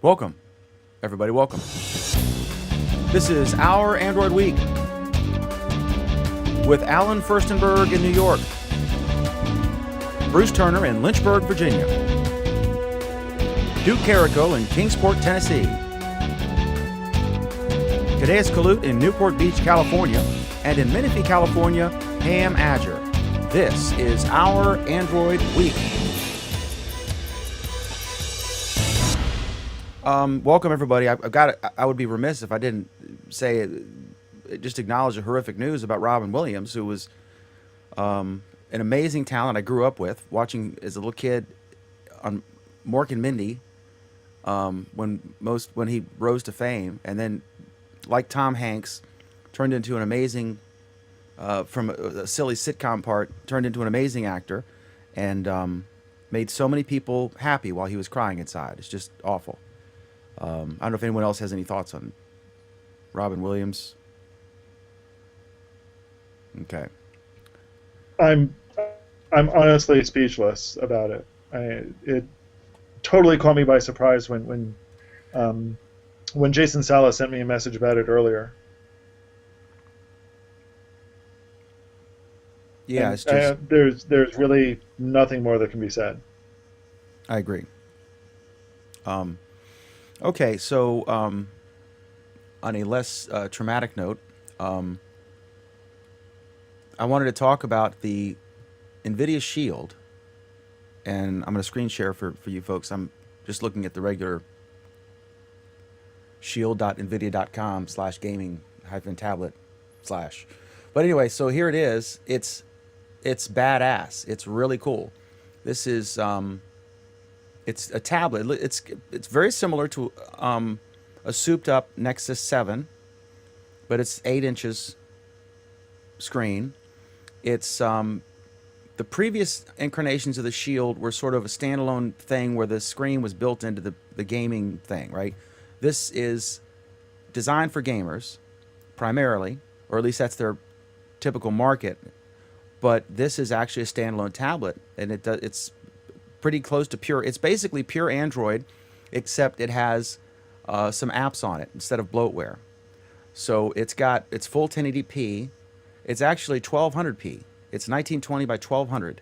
Welcome, everybody, welcome. This is Our Android Week with Alan Furstenberg in New York, Bruce Turner in Lynchburg, Virginia, Duke Carrico in Kingsport, Tennessee, Kadeus Kalut in Newport Beach, California, and in Menifee, California, Pam Adger. This is Our Android Week. Welcome, everybody. I would be remiss if I didn't say, just acknowledge the horrific news about Robin Williams, who was an amazing talent I grew up with, watching as a little kid on Mork and Mindy, when he rose to fame, and then, like Tom Hanks, turned into an amazing, from a silly sitcom part, turned into an amazing actor, and made so many people happy while he was crying inside. It's just awful. I don't know if anyone else has any thoughts on Robin Williams. Okay. I'm honestly speechless about it. It totally caught me by surprise when Jason Salas sent me a message about it earlier. Yeah, and, it's just there's really nothing more that can be said. I agree. Okay, so on a less traumatic note, I wanted to talk about the NVIDIA Shield, and I'm going to screen share for you folks. I'm just looking at the regular shield.nvidia.com/gaming-tablet/. But anyway, so here it is. It's badass. It's really cool. This is it's a tablet. It's very similar to a souped-up Nexus 7, but it's 8 inches screen. It's the previous incarnations of the Shield were sort of a standalone thing where the screen was built into the gaming thing, right? This is designed for gamers primarily, or at least that's their typical market. But this is actually a standalone tablet, and it's pretty close to pure. It's basically pure Android, except it has some apps on it instead of bloatware. So it's full 1080p. It's actually 1200p. It's 1920 by 1200,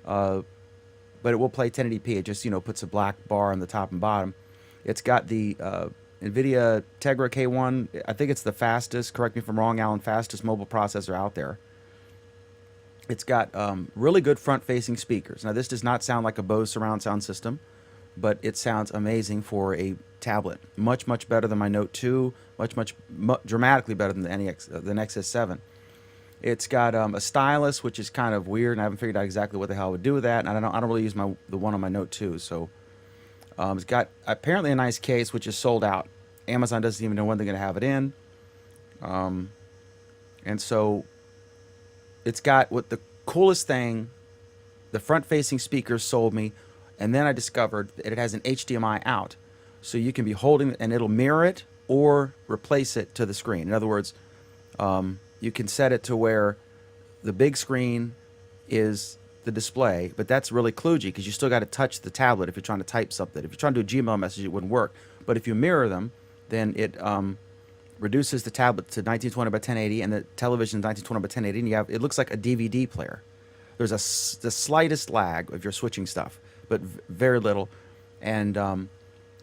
but it will play 1080p. It just puts a black bar on the top and bottom. It's got the NVIDIA Tegra K1. I think it's the fastest. Correct me if I'm wrong, Alan. Fastest mobile processor out there. It's got really good front-facing speakers. Now, this does not sound like a Bose surround sound system, but it sounds amazing for a tablet. Much, much better than my Note 2. Much dramatically better than the Nexus 7. It's got a stylus, which is kind of weird, and I haven't figured out exactly what the hell I would do with that. And I don't really use the one on my Note 2. So it's got apparently a nice case, which is sold out. Amazon doesn't even know when they're going to have it in. And so it's got what the coolest thing, the front-facing speakers sold me, and then I discovered that it has an HDMI out. So you can be holding it, and it'll mirror it or replace it to the screen. In other words, you can set it to where the big screen is the display, but that's really kludgy because you still got to touch the tablet if you're trying to type something. If you're trying to do a Gmail message, it wouldn't work. But if you mirror them, then it reduces the tablet to 1920 by 1080 and the television 1920 by 1080, and it looks like a DVD player. There's the slightest lag if you're switching stuff, but very little, and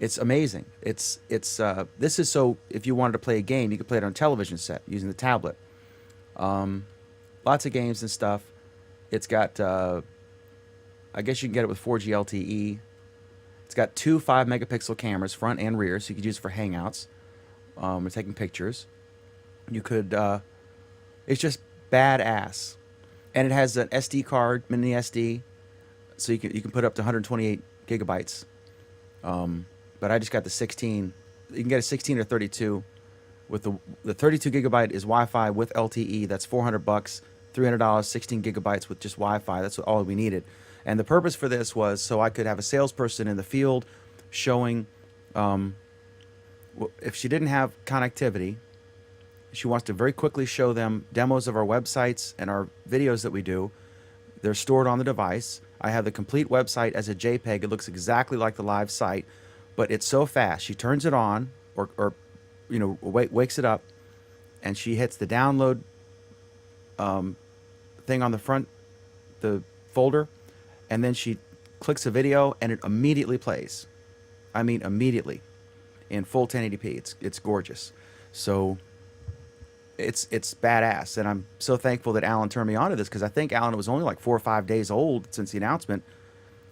it's amazing. This is so if you wanted to play a game, you could play it on a television set using the tablet. Lots of games and stuff. It's got I guess you can get it with 4G LTE. It's got 2 5-megapixel cameras, front and rear, so you could use it for hangouts. Or taking pictures. You could it's just badass, and it has an SD card, mini SD, so you can put up to 128 gigabytes. But I just got the 16. You can get a 16 or 32. With the 32 gigabyte is Wi-Fi with LTE. That's $400, $300, 16 gigabytes with just Wi-Fi. That's all we needed. And the purpose for this was so I could have a salesperson in the field showing. If she didn't have connectivity, she wants to very quickly show them demos of our websites and our videos that we do. They're stored on the device. I have the complete website as a JPEG. It looks exactly like the live site, but it's so fast. She turns it on, or wakes it up, and she hits the download thing on the front, the folder, and then she clicks a video, and it immediately plays. I mean, immediately, in full 1080p. It's gorgeous. So it's badass, and I'm so thankful that Alan turned me on to this, because I think Alan, it was only like 4 or 5 days old since the announcement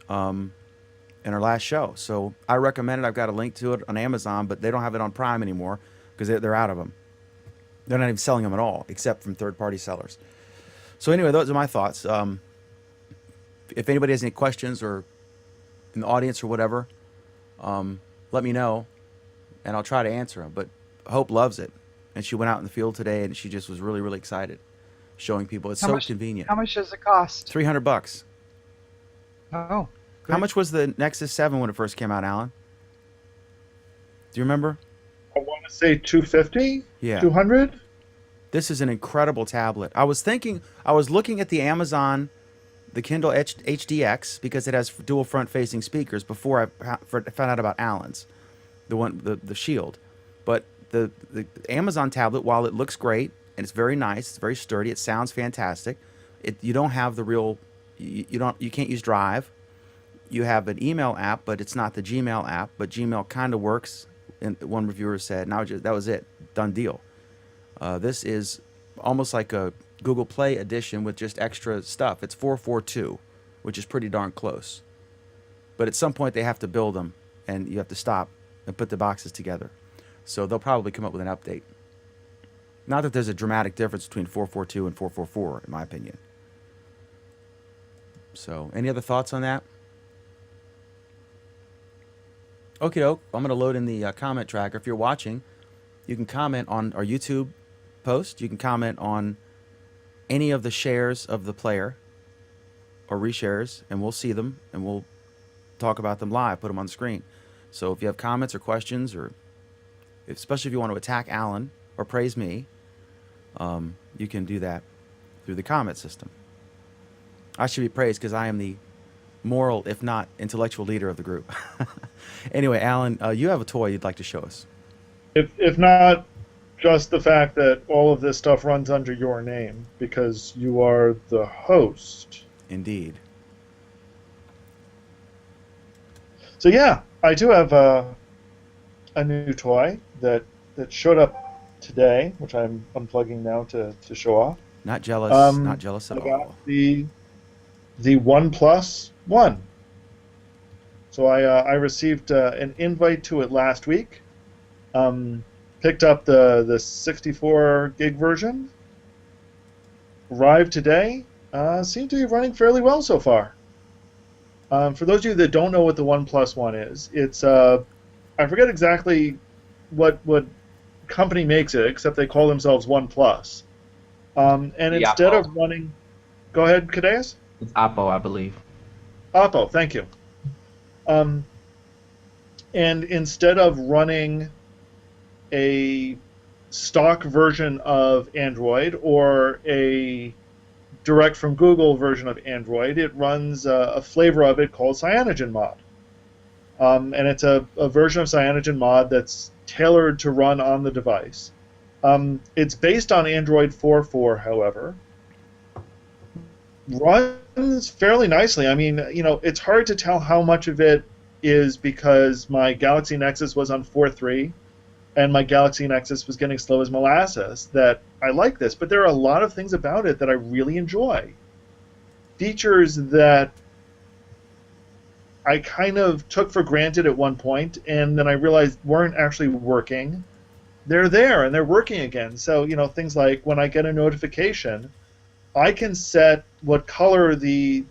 in our last show. So I recommend it. I've got a link to it on Amazon, but they don't have it on Prime anymore because they're out of them. They're not even selling them at all, except from third-party sellers. So anyway, those are my thoughts. If anybody has any questions, or in the audience or whatever, let me know, and I'll try to answer them. But Hope loves it, and she went out in the field today, and she just was really, really excited, showing people it's so convenient. How much does it cost? $300. Oh, good. How much was the Nexus 7 when it first came out, Alan? Do you remember? I want to say 250, Yeah. 200. This is an incredible tablet. I was looking at the Amazon, the Kindle HDX, because it has dual front-facing speakers, before I found out about Alan's, the Shield. But the Amazon tablet, while it looks great and it's very nice, it's very sturdy, it sounds fantastic. You don't have the real, you can't use Drive. You have an email app, but it's not the Gmail app. But Gmail kind of works. And one reviewer said, that was it, done deal. This is almost like a Google Play edition with just extra stuff. It's 442, which is pretty darn close. But at some point they have to build them, and you have to stop and put the boxes together. So they'll probably come up with an update. Not that there's a dramatic difference between 442 and 444, in my opinion. So, any other thoughts on that? Okie doke. I'm going to load in the comment tracker. If you're watching, you can comment on our YouTube post. You can comment on any of the shares of the player or reshares, and we'll see them, and we'll talk about them live, put them on the screen. So if you have comments or questions, or especially if you want to attack Alan or praise me, you can do that through the comment system. I should be praised because I am the moral, if not intellectual, leader of the group. Anyway, Alan, you have a toy you'd like to show us. If not just the fact that all of this stuff runs under your name, because you are the host. Indeed. So yeah, I do have a new toy that showed up today, which I'm unplugging now to show off. Not jealous. Not jealous at all. The OnePlus One. So I received an invite to it last week. Picked up the 64 gig version. Arrived today. Seemed to be running fairly well so far. For those of you that don't know what the OnePlus One is, it's I forget exactly what company makes it, except they call themselves OnePlus. And instead Oppo. of running, go ahead, Cadeas. It's Oppo, I believe. Oppo, thank you. And instead of running a stock version of Android or a direct from Google version of Android, it runs a flavor of it called CyanogenMod. And it's a version of CyanogenMod that's tailored to run on the device. It's based on Android 4.4, however. Runs fairly nicely. I mean, it's hard to tell how much of it is because my Galaxy Nexus was on 4.3 and my Galaxy Nexus was getting slow as molasses that I like this, but there are a lot of things about it that I really enjoy. Features that I kind of took for granted at one point and then I realized weren't actually working. They're there and they're working again. So, things like when I get a notification, I can set what color the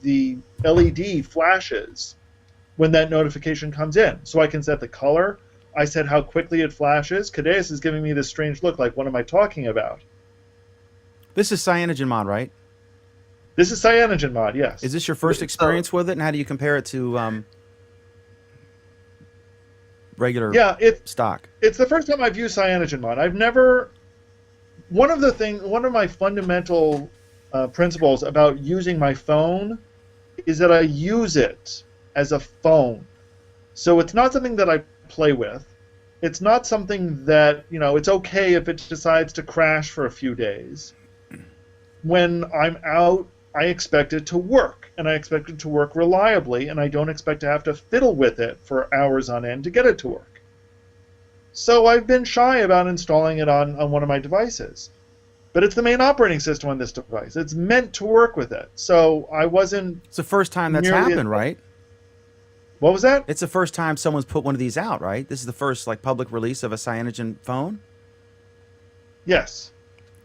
LED flashes when that notification comes in. So I can set the color. I set how quickly it flashes. Cadeas is giving me this strange look like, what am I talking about? This is CyanogenMod, right? This is CyanogenMod, yes. Is this your first experience with it, and how do you compare it to regular stock? It's the first time I've used CyanogenMod. I've never... One of my fundamental principles about using my phone is that I use it as a phone. So it's not something that I play with. It's not something that, it's okay if it decides to crash for a few days. When I'm out, I expect it to work, and I expect it to work reliably, and I don't expect to have to fiddle with it for hours on end to get it to work. So I've been shy about installing it on one of my devices. But it's the main operating system on this device. It's meant to work with it. So I wasn't... It's the first time that's nearly happened, right? What was that? It's the first time someone's put one of these out, right? This is the first public release of a Cyanogen phone. Yes.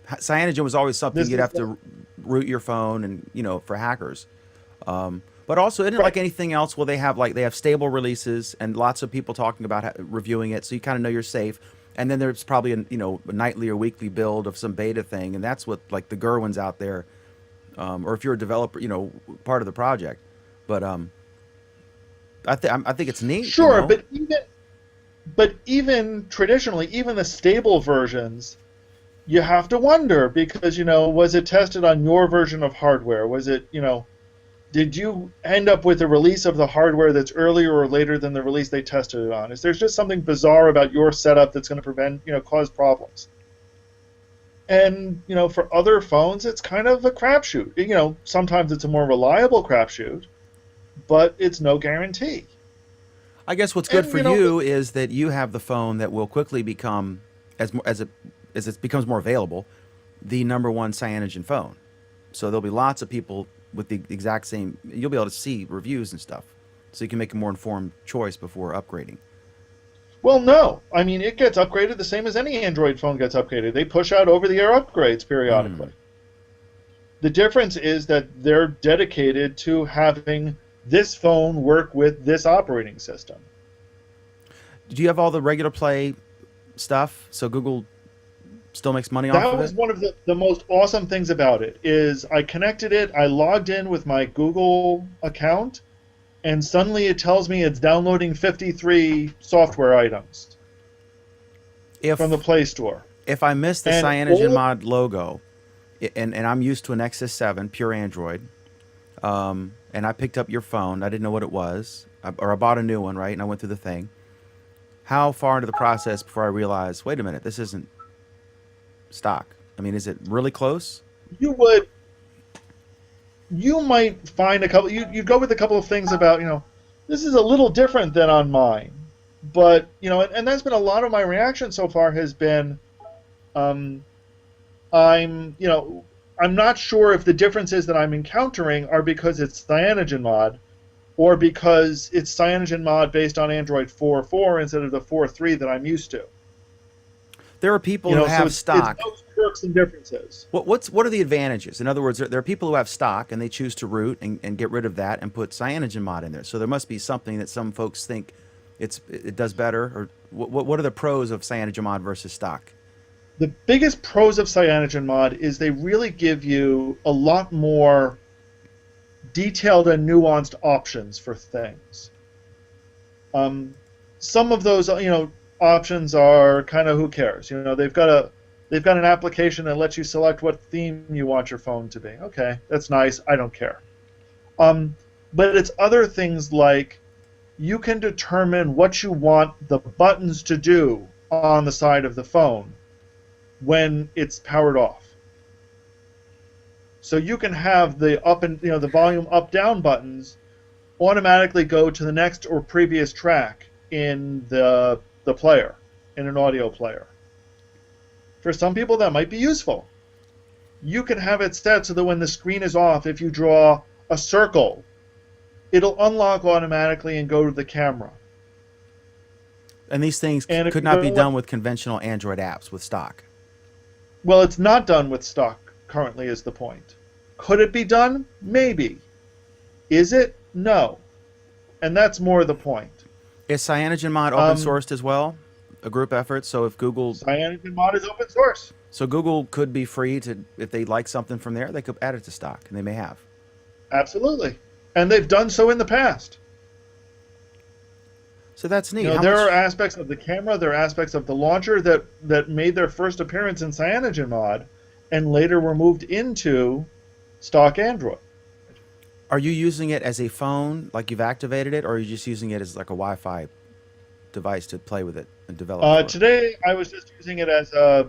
Cyanogen was always something This you'd is have to root your phone, and for hackers. But also, isn't it like anything else? Well, they have stable releases and lots of people talking about reviewing it, so you kind of know you're safe. And then there's probably a nightly or weekly build of some beta thing, and that's what the Gerwin's out there, or if you're a developer, part of the project. But I think it's neat. Sure, but even traditionally, even the stable versions, you have to wonder because was it tested on your version of hardware? Was it did you end up with a release of the hardware that's earlier or later than the release they tested it on? Is there just something bizarre about your setup that's going to cause problems? And, for other phones, it's kind of a crapshoot. Sometimes it's a more reliable crapshoot, but it's no guarantee. I guess what's good for you is that you have the phone that will quickly become, as it becomes more available, the #1 Cyanogen phone. So there'll be lots of people with the exact same, you'll be able to see reviews and stuff, so you can make a more informed choice before upgrading. Well, no. I mean, it gets upgraded the same as any Android phone gets upgraded. They push out over-the-air upgrades periodically. The difference is that they're dedicated to having this phone work with this operating system. Do you have all the regular play stuff? So Google still makes money off of it? That was one of the most awesome things about it, is I connected it, I logged in with my Google account, and suddenly it tells me it's downloading 53 software items from the Play Store. If I miss the CyanogenMod logo, and I'm used to an Nexus 7, pure Android, and I picked up your phone, I didn't know what it was, or I bought a new one, right, and I went through the thing. How far into the process before I realized, wait a minute, this isn't stock? I mean, is it really close? You might find a couple. You go with a couple of things about this is a little different than on mine, but and that's been a lot of my reaction so far has been, I'm not sure if the differences that I'm encountering are because it's CyanogenMod, or because it's CyanogenMod based on Android 4.4 instead of the 4.3 that I'm used to. There are people who have stock. It's those quirks and differences. What are the advantages? In other words, there are people who have stock and they choose to root and get rid of that and put CyanogenMod in there. So there must be something that some folks think it does better. Or what are the pros of CyanogenMod versus stock? The biggest pros of CyanogenMod is they really give you a lot more detailed and nuanced options for things. Some of those, options are kind of who cares. They've got an application that lets you select what theme you want your phone to be. Okay, that's nice. I don't care. But it's other things like you can determine what you want the buttons to do on the side of the phone when it's powered off. So you can have the up and the volume up down buttons automatically go to the next or previous track in the player, in an audio player. For some people that might be useful. You can have it set so that when the screen is off, if you draw a circle, it'll unlock automatically and go to the camera. And these things could not be done with conventional Android apps with stock. Well, it's not done with stock currently is the point. Could it be done? Maybe. Is it? No. And that's more the point. Is CyanogenMod open sourced as well? A group effort? So if Google... CyanogenMod is open source. So Google could be free to, if they like something from there, they could add it to stock, and they may have. Absolutely. And they've done so in the past. So that's neat. There are aspects of the camera, there are aspects of the launcher that made their first appearance in CyanogenMod and later were moved into stock Android. Are you using it as a phone, like you've activated it, or are you just using it as like a Wi-Fi device to play with it and develop? For? Today I was just using it as a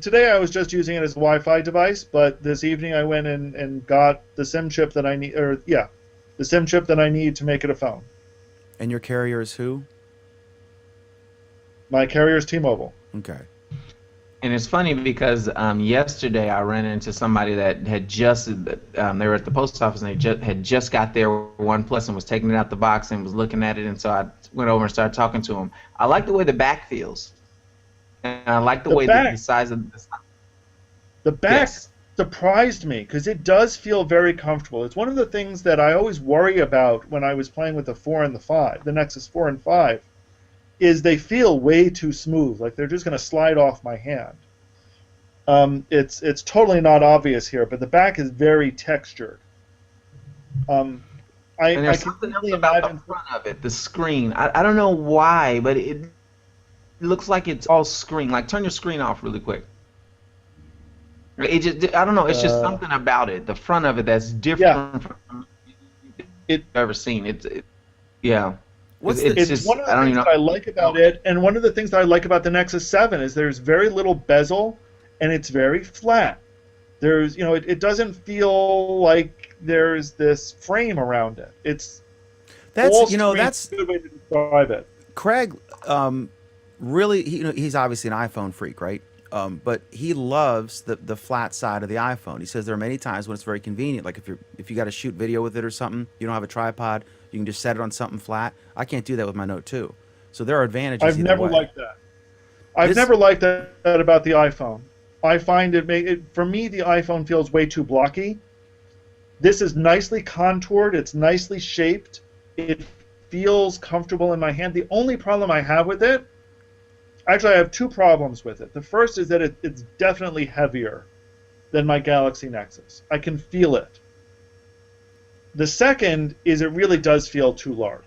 Today I was just using it as a Wi-Fi device, but this evening I went and got the SIM chip that I need, the SIM chip that I need to make it a phone. And your carrier is who? My carrier is T-Mobile. Okay. And it's funny because yesterday I ran into somebody that had just they were at the post office and they had just got their OnePlus and was taking it out the box and was looking at it, and so I went over and started talking to him. I like the way the back feels, and I like the way the size of the back surprised me because it does feel very comfortable. It's one of the things that I always worry about when I was playing with the 4 and the 5, the Nexus 4 and 5. Is they feel way too smooth, like they're just going to slide off my hand. It's totally not obvious here, but the back is very textured. And there's something else about the front of it, the screen. I don't know why, but it looks like it's all screen. Like, turn your screen off really quick. It just, I don't know, it's just something about it, the front of it, that's different from anything I've ever seen. Yeah. It's one of the things that I like about it, and one of the things that I like about the Nexus 7 is there's very little bezel, and it's very flat. There's, it doesn't feel like there's this frame around it. That's a good way to describe it. Craig, really, he's obviously an iPhone freak, right? But he loves the flat side of the iPhone. He says there are many times when it's very convenient, like if you got to shoot video with it or something, you don't have a tripod, you can just set it on something flat. I can't do that with my Note 2. So there are advantages. I've never liked that. I've never liked that about the iPhone. I find for me, the iPhone feels way too blocky. This is nicely contoured. It's nicely shaped. It feels comfortable in my hand. The only problem I have with it, actually I have two problems with it. The first is that it's definitely heavier than my Galaxy Nexus. I can feel it. The second is it really does feel too large.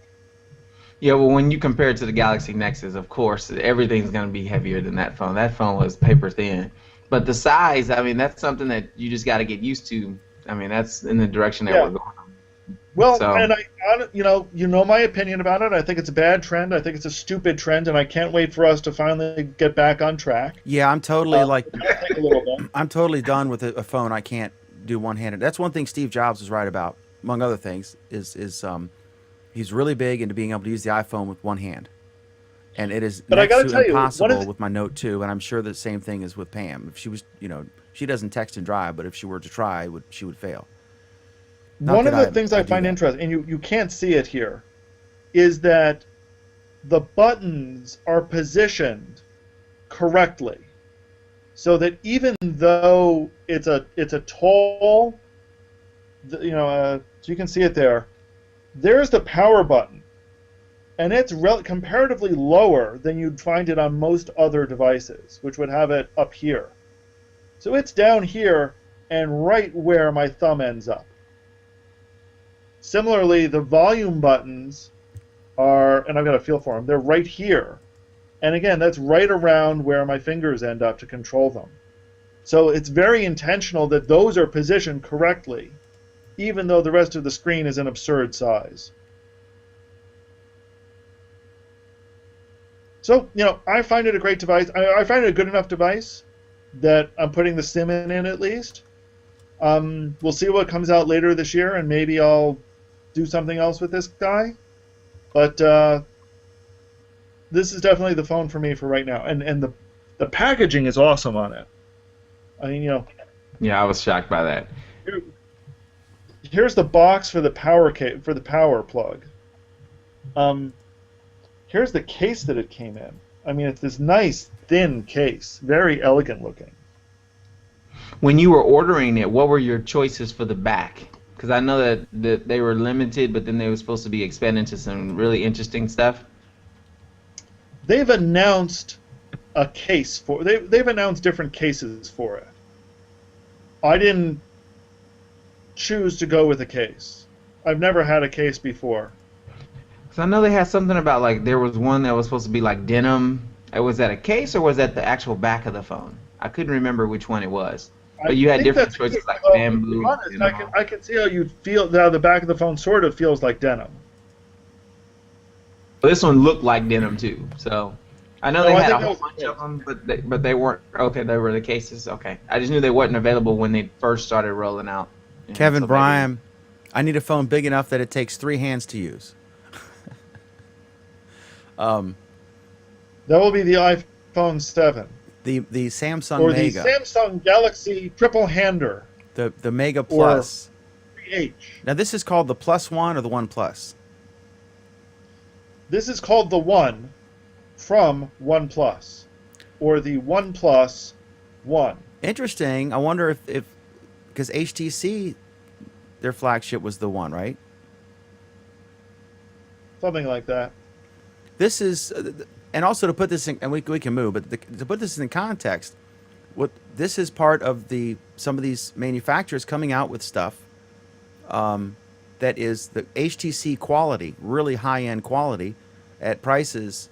Yeah, well, when you compare it to the Galaxy Nexus, of course, everything's going to be heavier than that phone. That phone was paper thin. But the size, I mean, that's something that you just got to get used to. I mean, that's in the direction that we're going. Well, and you know my opinion about it. I think it's a bad trend. I think it's a stupid trend, and I can't wait for us to finally get back on track. Yeah, I'm totally take a little bit. I'm totally done with a phone I can't do one-handed. That's one thing Steve Jobs was right about, among other things, is he's really big into being able to use the iPhone with one hand, and it is next to impossible with my Note 2. And I'm sure the same thing is with Pam. If she was, she doesn't text and drive, but if she were to try, she would fail. One of the things I find interesting, and you can't see it here, is that the buttons are positioned correctly, so that even though it's a tall, so you can see it there. There's the power button, and it's comparatively lower than you'd find it on most other devices, which would have it up here. So it's down here and right where my thumb ends up. Similarly, the volume buttons are, and I've got a feel for them, they're right here. And again, that's right around where my fingers end up to control them. So it's very intentional that those are positioned correctly, even though the rest of the screen is an absurd size. So, I find it a great device. I find it a good enough device that I'm putting the SIM in at least. We'll see what comes out later this year, and maybe I'll do something else with this guy. But this is definitely the phone for me for right now. And the packaging is awesome on it. I mean, Yeah, I was shocked by that. Here's the box for the power plug. Here's the case that it came in. I mean, it's this nice thin case, very elegant looking. When you were ordering it, what were your choices for the back? Because I know that they were limited, but then they were supposed to be expanded into some really interesting stuff. They've announced a case for. They've announced different cases for it. I didn't choose to go with a case. I've never had a case before. So I know they had something about, like, there was one that was supposed to be like denim. Was that a case or was that the actual back of the phone? I couldn't remember which one it was. But you had different choices like bamboo. To be honest, I can see how you'd feel. How the back of the phone sort of feels like denim. This one looked like denim too. So I know No, they I had a think whole that was bunch of them, but they weren't. Okay, they were the cases. Okay, I just knew they wasn't available when they first started rolling out. And Kevin so maybe- Bryan, I need a phone big enough that it takes 3 hands to use. That will be the iPhone 7 The Samsung or Mega, the Samsung Galaxy triple hander the Mega Plus. 3H. Now this is called the Plus One or the One Plus. This is called the One from OnePlus, or the OnePlus One. Interesting. I wonder if because HTC, their flagship was the One, right? Something like that. This is, and also to put this in, and we can move, but to put this in context, what this is part of some of these manufacturers coming out with stuff that is the HTC quality, really high end quality, at prices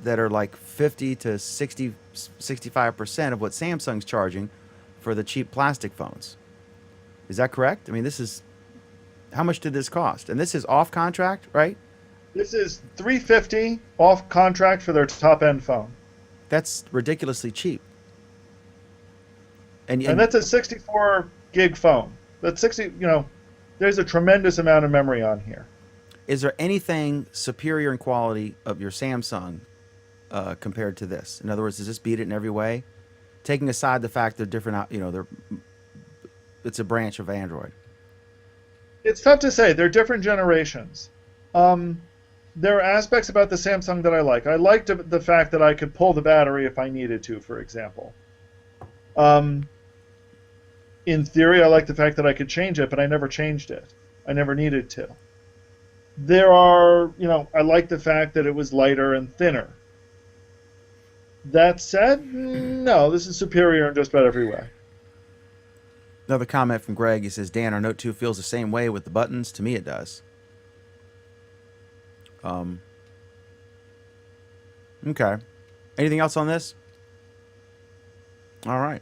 that are like 50 to 60, 65% of what Samsung's charging for the cheap plastic phones. Is that correct? I mean, this is, how much did this cost? And this is off contract, right? This is $350 off contract for their top end phone, That's ridiculously cheap. and that's a 64 gig phone. That's 60. You know, there's a tremendous amount of memory on here. Is there anything superior in quality of your Samsung compared to this? In other words, does this beat it in every way? Taking aside the fact they're different, it's a branch of Android. It's tough to say. They're different generations. There are aspects about the Samsung that I like. I liked the fact that I could pull the battery if I needed to, for example. In theory, I like the fact that I could change it, but I never changed it. I never needed to. There are, I like the fact that it was lighter and thinner. That said, no, this is superior in just about every way. Another comment from Greg. He says, Dan, our Note 2 feels the same way with the buttons. To me, it does. Okay. Anything else on this? All right.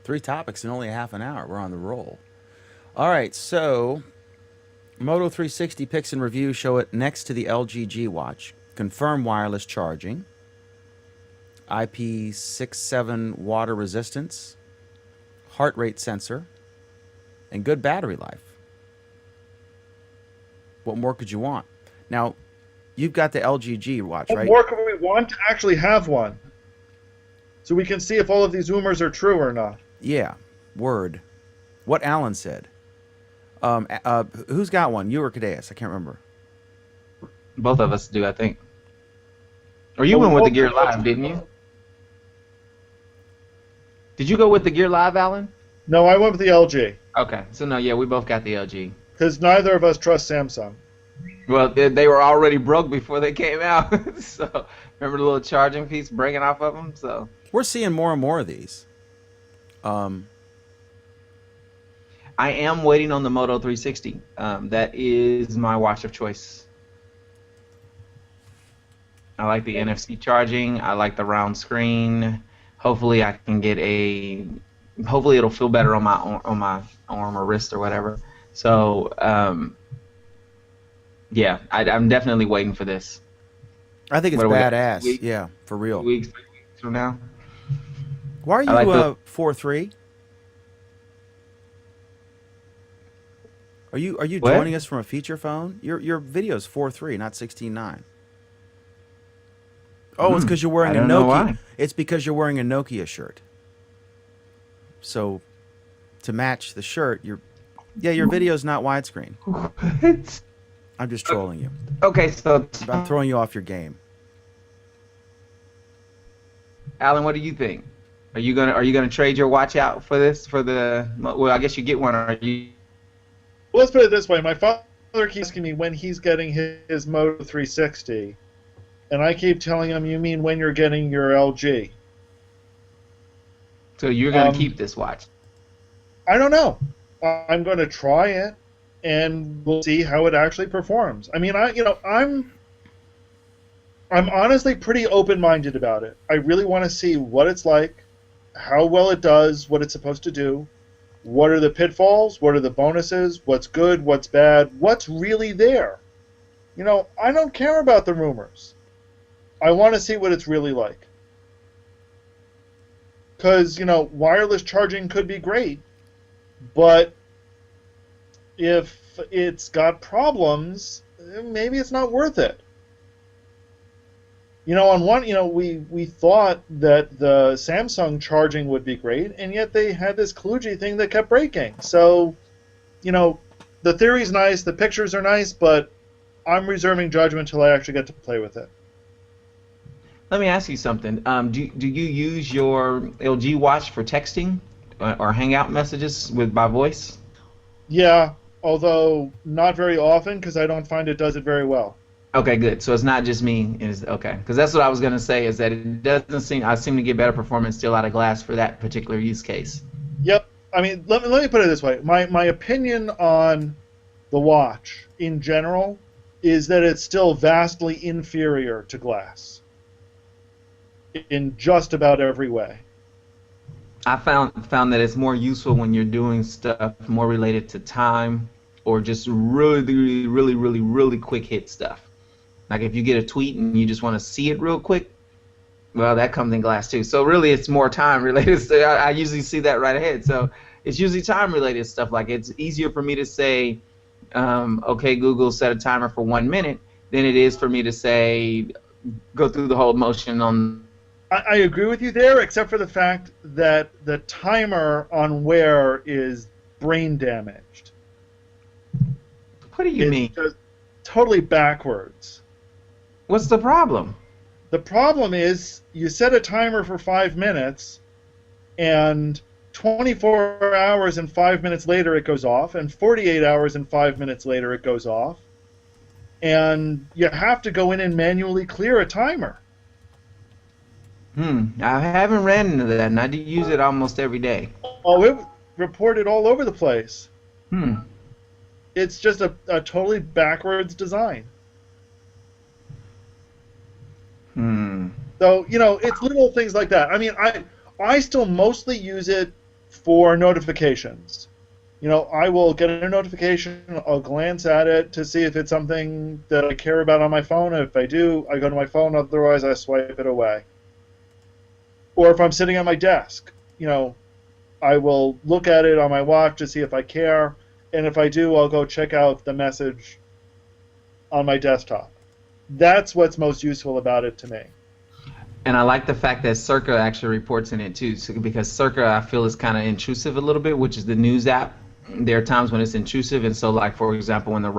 Three topics in only a half an hour. We're on the roll. All right, so Moto 360 picks and reviews show it next to the LG G Watch. Confirm wireless charging. IP67 water resistance. Heart rate sensor. And good battery life. What more could you want? Now, you've got the LG G Watch, What right? more could we want to actually have one? So we can see if all of these rumors are true or not. Yeah, word. What Alan said. Who's got one? You or Cadeas? I can't remember. Both of us do, I think. Or you Well, went with the both Gear of us- Live, didn't you? Did you go with the Gear Live, Alan? No, I went with the LG Okay, so no, yeah, we both got the LG. because neither of us trust Samsung. Well, they were already broke before they came out. So remember the little charging piece breaking off of them? So We're seeing more and more of these. I am waiting on the Moto 360. That is my watch of choice. I like the NFC charging. I like the round screen. Hopefully, I can get a. Hopefully, it'll feel better on my arm or wrist or whatever. So, yeah, I'm definitely waiting for this. I think it's What do we got? badass. Week? Yeah, for real. 3 weeks from now. Why are you I like the- 4-3? Are you What? joining us from a feature phone? Your video's 4:3, not 16:9. Oh, it's because you're wearing I a don't know Nokia. why. It's because you're wearing a Nokia shirt. So, to match the shirt, your video's not widescreen. I'm just trolling you. Okay, so I'm throwing you off your game. Alan, what do you think? Are you gonna trade your watch out for this? Well, I guess you get one. Are you? Well, let's put it this way. My father keeps asking me when he's getting his Moto 360, and I keep telling him, you mean when you're getting your LG? So you're gonna keep this watch? I don't know. I'm going to try it, and we'll see how it actually performs. I mean, I'm honestly pretty open-minded about it. I really want to see what it's like, how well it does, what it's supposed to do. What are the pitfalls? What are the bonuses? What's good? What's bad? What's really there? I don't care about the rumors. I want to see what it's really like. Because, wireless charging could be great, but if it's got problems, maybe it's not worth it. On one, we thought that the Samsung charging would be great, and yet they had this kludgy thing that kept breaking. So, the theory's nice, the pictures are nice, but I'm reserving judgment until I actually get to play with it. Let me ask you something. Do you use your LG Watch for texting or Hangout messages by voice? Yeah, although not very often because I don't find it does it very well. Okay, good. So it's not just me. Okay, because that's what I was gonna say. Is that it doesn't seem I seem to get better performance still out of glass for that particular use case. Yep. I mean, let me put it this way. My opinion on the watch in general is that it's still vastly inferior to glass in just about every way. I found that it's more useful when you're doing stuff more related to time or just really quick hit stuff. Like if you get a tweet and you just want to see it real quick, well, that comes in glass too. So really, it's more time related. So I usually see that right ahead. So it's usually time related stuff. Like it's easier for me to say, okay, Google, set a timer for 1 minute, than it is for me to say, go through the whole motion on. I agree with you there, except for the fact that the timer on Wear is brain damaged. What do you mean? It's just totally backwards. What's the problem? The problem is you set a timer for 5 minutes, and 24 hours and 5 minutes later it goes off, and 48 hours and 5 minutes later it goes off, and you have to go in and manually clear a timer. I haven't ran into that, and I do use it almost every day. Oh, it reported all over the place. Hmm. It's just a totally backwards design. So, it's little things like that. I mean, I still mostly use it for notifications. I will get a notification, I'll glance at it to see if it's something that I care about on my phone. If I do, I go to my phone, otherwise I swipe it away. Or if I'm sitting at my desk, I will look at it on my watch to see if I care, and if I do, I'll go check out the message on my desktop. That's what's most useful about it to me. And I like the fact that Circa actually reports in it too, because Circa I feel is kind of intrusive a little bit, which is the news app. There are times when it's intrusive, and so like for example, when the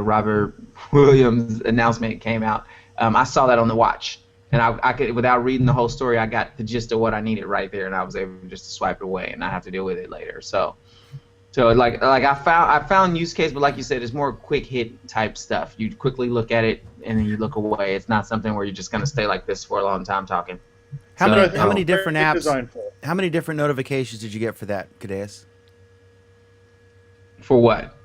Robert Williams announcement came out, I saw that on the watch, and I could, without reading the whole story, I got the gist of what I needed right there, and I was able just to swipe it away and not have to deal with it later. So like I found use case, but like you said, it's more quick hit type stuff. You quickly look at it and then you look away. It's not something where you're just gonna stay like this for a long time talking. How many different Very apps? designed for it. How many different notifications did you get for that, Cadeas? For what?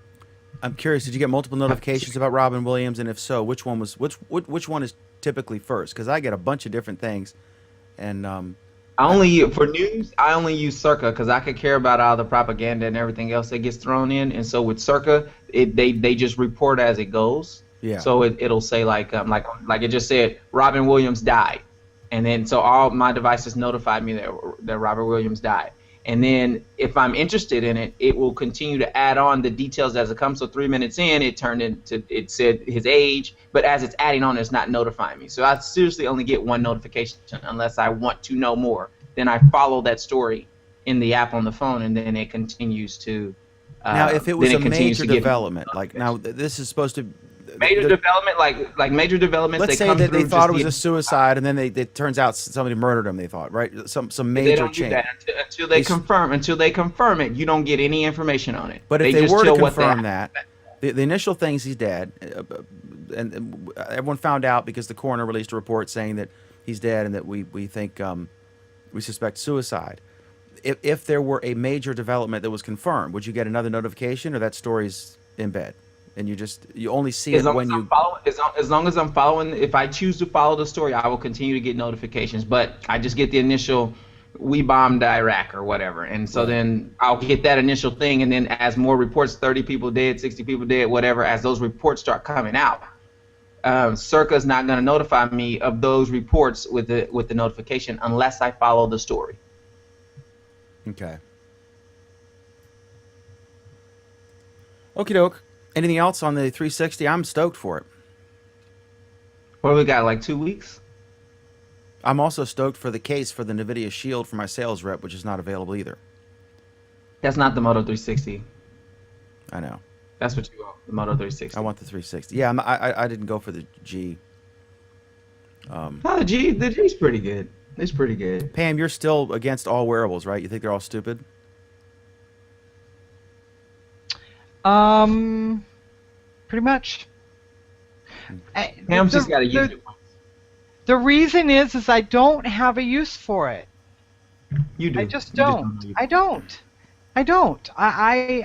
I'm curious. Did you get multiple notifications about Robin Williams, and if so, which one is typically first? Because I get a bunch of different things, and For news, I only use Circa because I could care about all the propaganda and everything else that gets thrown in. And so with Circa, they just report as it goes. Yeah. So it'll say like it just said Robin Williams died, and then so all my devices notified me that Robert Williams died. And then if I'm interested in it, it will continue to add on the details as it comes. So 3 minutes in, it said his age, but as it's adding on, it's not notifying me. So I seriously only get one notification unless I want to know more. Then I follow that story in the app on the phone, and then it continues to. Now, if it was a major development, like now this is supposed to. Major development, like major developments. Let's say that they thought it was a suicide, and then it turns out somebody murdered him. They thought, right? Some major they don't change. Do that until they confirm it. You don't get any information on it. But if they were to confirm that, the initial things he's dead, and everyone found out because the coroner released a report saying that he's dead and that we think we suspect suicide. If there were a major development that was confirmed, would you get another notification, or that story's in bed? And you only see it when you. As long as I'm following, if I choose to follow the story, I will continue to get notifications. But I just get the initial we bombed Iraq or whatever. And so then I'll get that initial thing, and then as more reports, 30 people dead, 60 people dead, whatever, as those reports start coming out, Circa's not going to notify me of those reports with the notification unless I follow the story. Okay. Okie doke. Anything else on the 360? I'm stoked for it. What do we got, like 2 weeks? I'm also stoked for the case for the NVIDIA Shield for my sales rep, which is not available either. That's not the Moto 360. I know. That's what you want, the Moto 360. I want the 360. Yeah, I didn't go for the G. No, the G's pretty good. It's pretty good. Pam, you're still against all wearables, right? You think they're all stupid? Pretty much. Pam's just got to use it. The reason is I don't have a use for it. You do. I just don't. I don't. I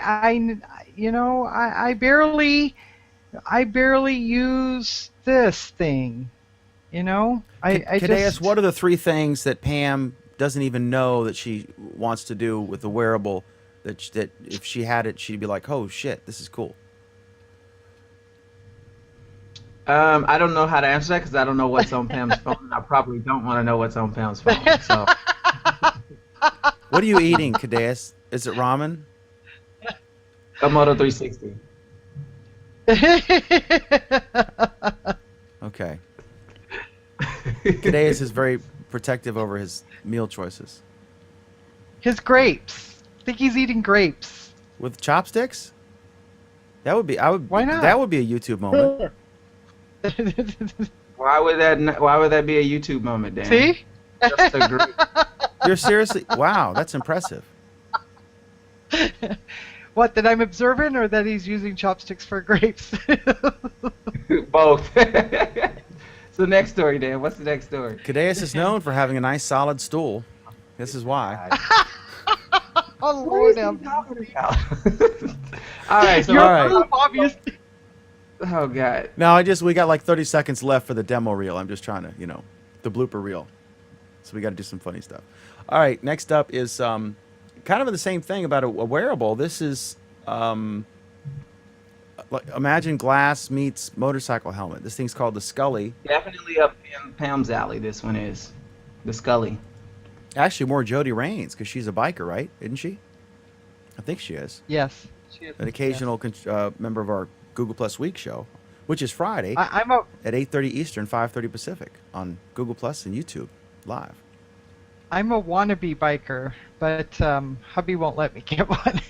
barely use this thing. You know, Cadeas, what are the 3 things that Pam doesn't even know that she wants to do with the wearable that if she had it, she'd be like, oh shit, this is cool? I don't know how to answer that because I don't know what's on Pam's phone. I probably don't want to know what's on Pam's phone. So, what are you eating, Cadeas? Is it ramen? a Moto 360. Okay. Cadeas is very protective over his meal choices. His grapes. I think he's eating grapes. With chopsticks? Why not? That would be a YouTube moment. Why would that be a YouTube moment, Dan? See? Just a great. You're seriously? Wow, that's impressive. What, that I'm observant or that he's using chopsticks for grapes? Both. So next story, Dan. What's the next story? Cadeas is known for having a nice solid stool. This is why. Oh, Lord. All right. So You're all right. obvious. Oh God. No, we got like 30 seconds left for the demo reel. I'm just trying to, the blooper reel. So we got to do some funny stuff. All right, next up is kind of the same thing about a wearable. This is imagine glass meets motorcycle helmet. This thing's called the Scully. Definitely up Pam's alley. This one is the Scully. Actually, more Jody Raines because she's a biker, right? Isn't she? I think she is. Yes. An occasional member of our Google Plus Week show, which is Friday I'm at 8:30 Eastern, 5:30 Pacific on Google Plus and YouTube live. a wannabe biker, but hubby won't let me get one.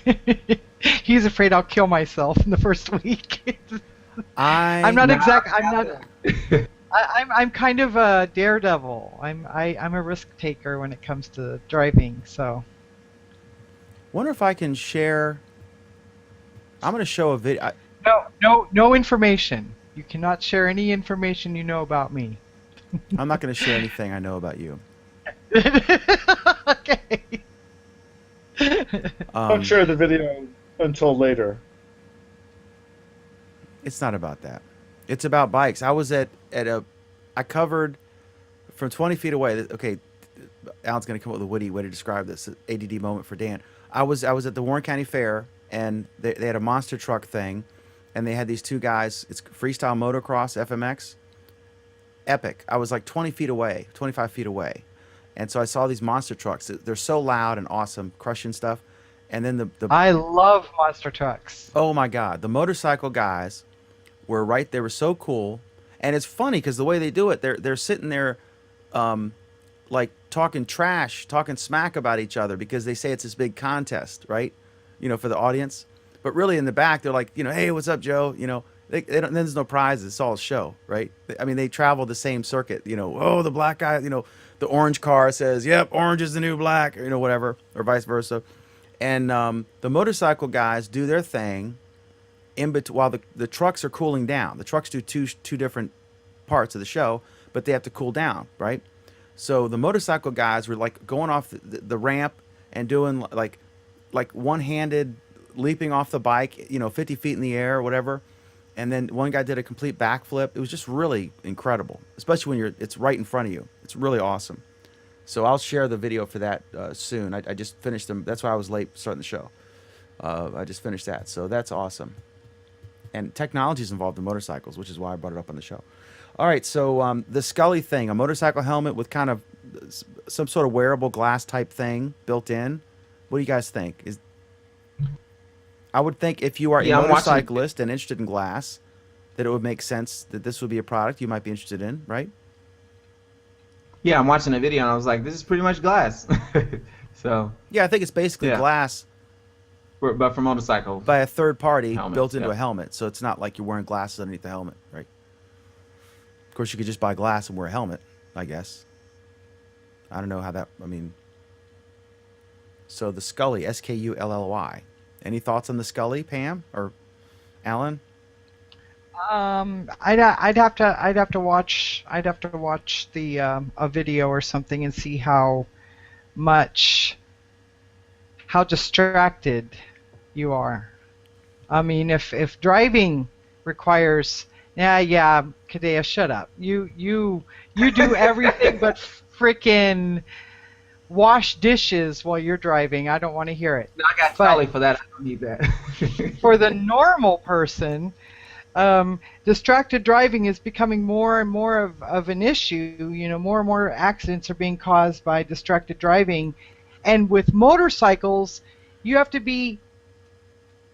He's afraid I'll kill myself in the first week. I'm not. I'm kind of a daredevil. I'm a risk taker when it comes to driving. So. Wonder if I can share. I'm going to show a video. No information. You cannot share any information you know about me. I'm not going to share anything I know about you. Okay. Don't share the video until later. It's not about that. It's about bikes. I was I covered from 20 feet away. Okay, Alan's going to come up with a witty way to describe this ADD moment for Dan. I was at the Warren County Fair, and they had a monster truck thing, and they had these 2 guys. It's Freestyle Motocross FMX. Epic. I was like 20 feet away, 25 feet away. And so I saw these monster trucks. They're so loud and awesome, crushing stuff. And then I love monster trucks. Oh my God, the motorcycle guys were right. They were so cool, and it's funny because the way they do it, they're sitting there, like talking trash, talking smack about each other because they say it's this big contest, right? For the audience. But really in the back, they're like, hey, what's up, Joe? They don't, there's no prizes. It's all a show, right? I mean, they travel the same circuit. Oh, the black guy. The orange car says, "Yep, orange is the new black," or whatever, or vice versa. And the motorcycle guys do their thing in between while the trucks are cooling down. The trucks do two different parts of the show, but they have to cool down, right? So the motorcycle guys were like going off the ramp and doing like one-handed leaping off the bike, 50 feet in the air or whatever. And then one guy did a complete backflip. It was just really incredible, especially when it's right in front of you. It's really awesome. So I'll share the video for that soon. I just finished them. That's why I was late starting the show. I just finished that. So that's awesome. And technology is involved in motorcycles, which is why I brought it up on the show. All right, so the Scully thing, a motorcycle helmet with kind of some sort of wearable glass type thing built in. What do you guys think? I would think if you are a motorcyclist and interested in glass, that it would make sense that this would be a product you might be interested in, right? Yeah, I'm watching a video and I was like, this is pretty much glass. So yeah, I think it's basically glass, but for motorcycle by a third party helmets, built into a helmet. So it's not like you're wearing glasses underneath the helmet, right? Of course, you could just buy glass and wear a helmet, I guess. I don't know how that. I mean, so the Scully, Skully. Any thoughts on the Scully, Pam or Alan? I'd have to watch the a video or something and see how distracted you are. I mean, if driving requires, Kadea, shut up. You do everything but frickin' wash dishes while you're driving. I don't want to hear it. No, I got Scully for that. I don't need that. For the normal person, distracted driving is becoming more and more of an issue. You know, more and more accidents are being caused by distracted driving. And with motorcycles, you have to be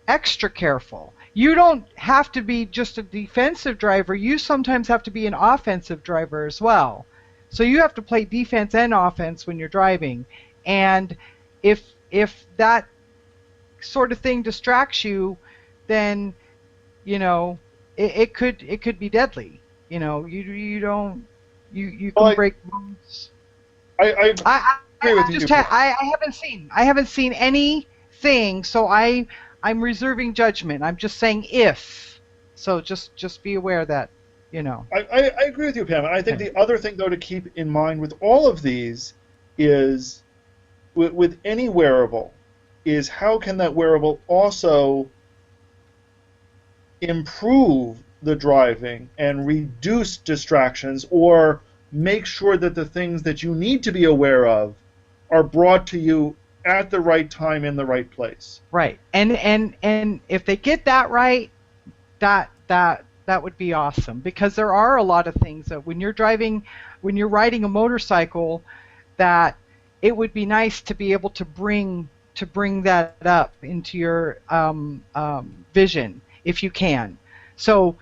extra careful. You don't have to be just a defensive driver. You sometimes have to be an offensive driver as well. So you have to play defense and offense when you're driving. And if that sort of thing distracts you, then, you know, it could be deadly. You know, you can break bones. I agree with you. I haven't seen anything, so I'm reserving judgment. I'm just saying if. So just be aware that, you know. I agree with you, Pam. I think the other thing, though, to keep in mind with all of these is, with any wearable, is how can that wearable also improve the driving and reduce distractions, or make sure that the things that you need to be aware of are brought to you at the right time in the right place. Right. And if they get that right, that would be awesome, because there are a lot of things that when you're riding a motorcycle, that it would be nice to be able to bring that up into your vision if you can. So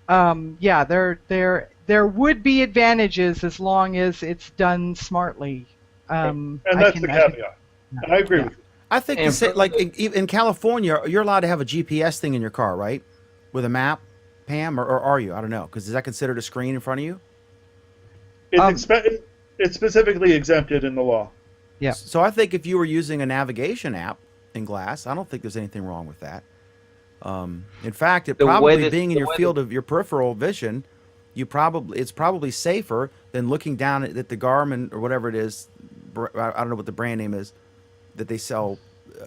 there would be advantages as long as it's done smartly. And that's the caveat. And I agree with you. I think in California, you're allowed to have a GPS thing in your car, right? With a map, Pam, or are you? I don't know, because is that considered a screen in front of you? It's specifically exempted in the law. Yeah. So I think if you were using a navigation app in glass, I don't think there's anything wrong with that. In fact, being in your field of your peripheral vision, it's probably safer than looking down at the Garmin or whatever it is. I don't know what the brand name is that they sell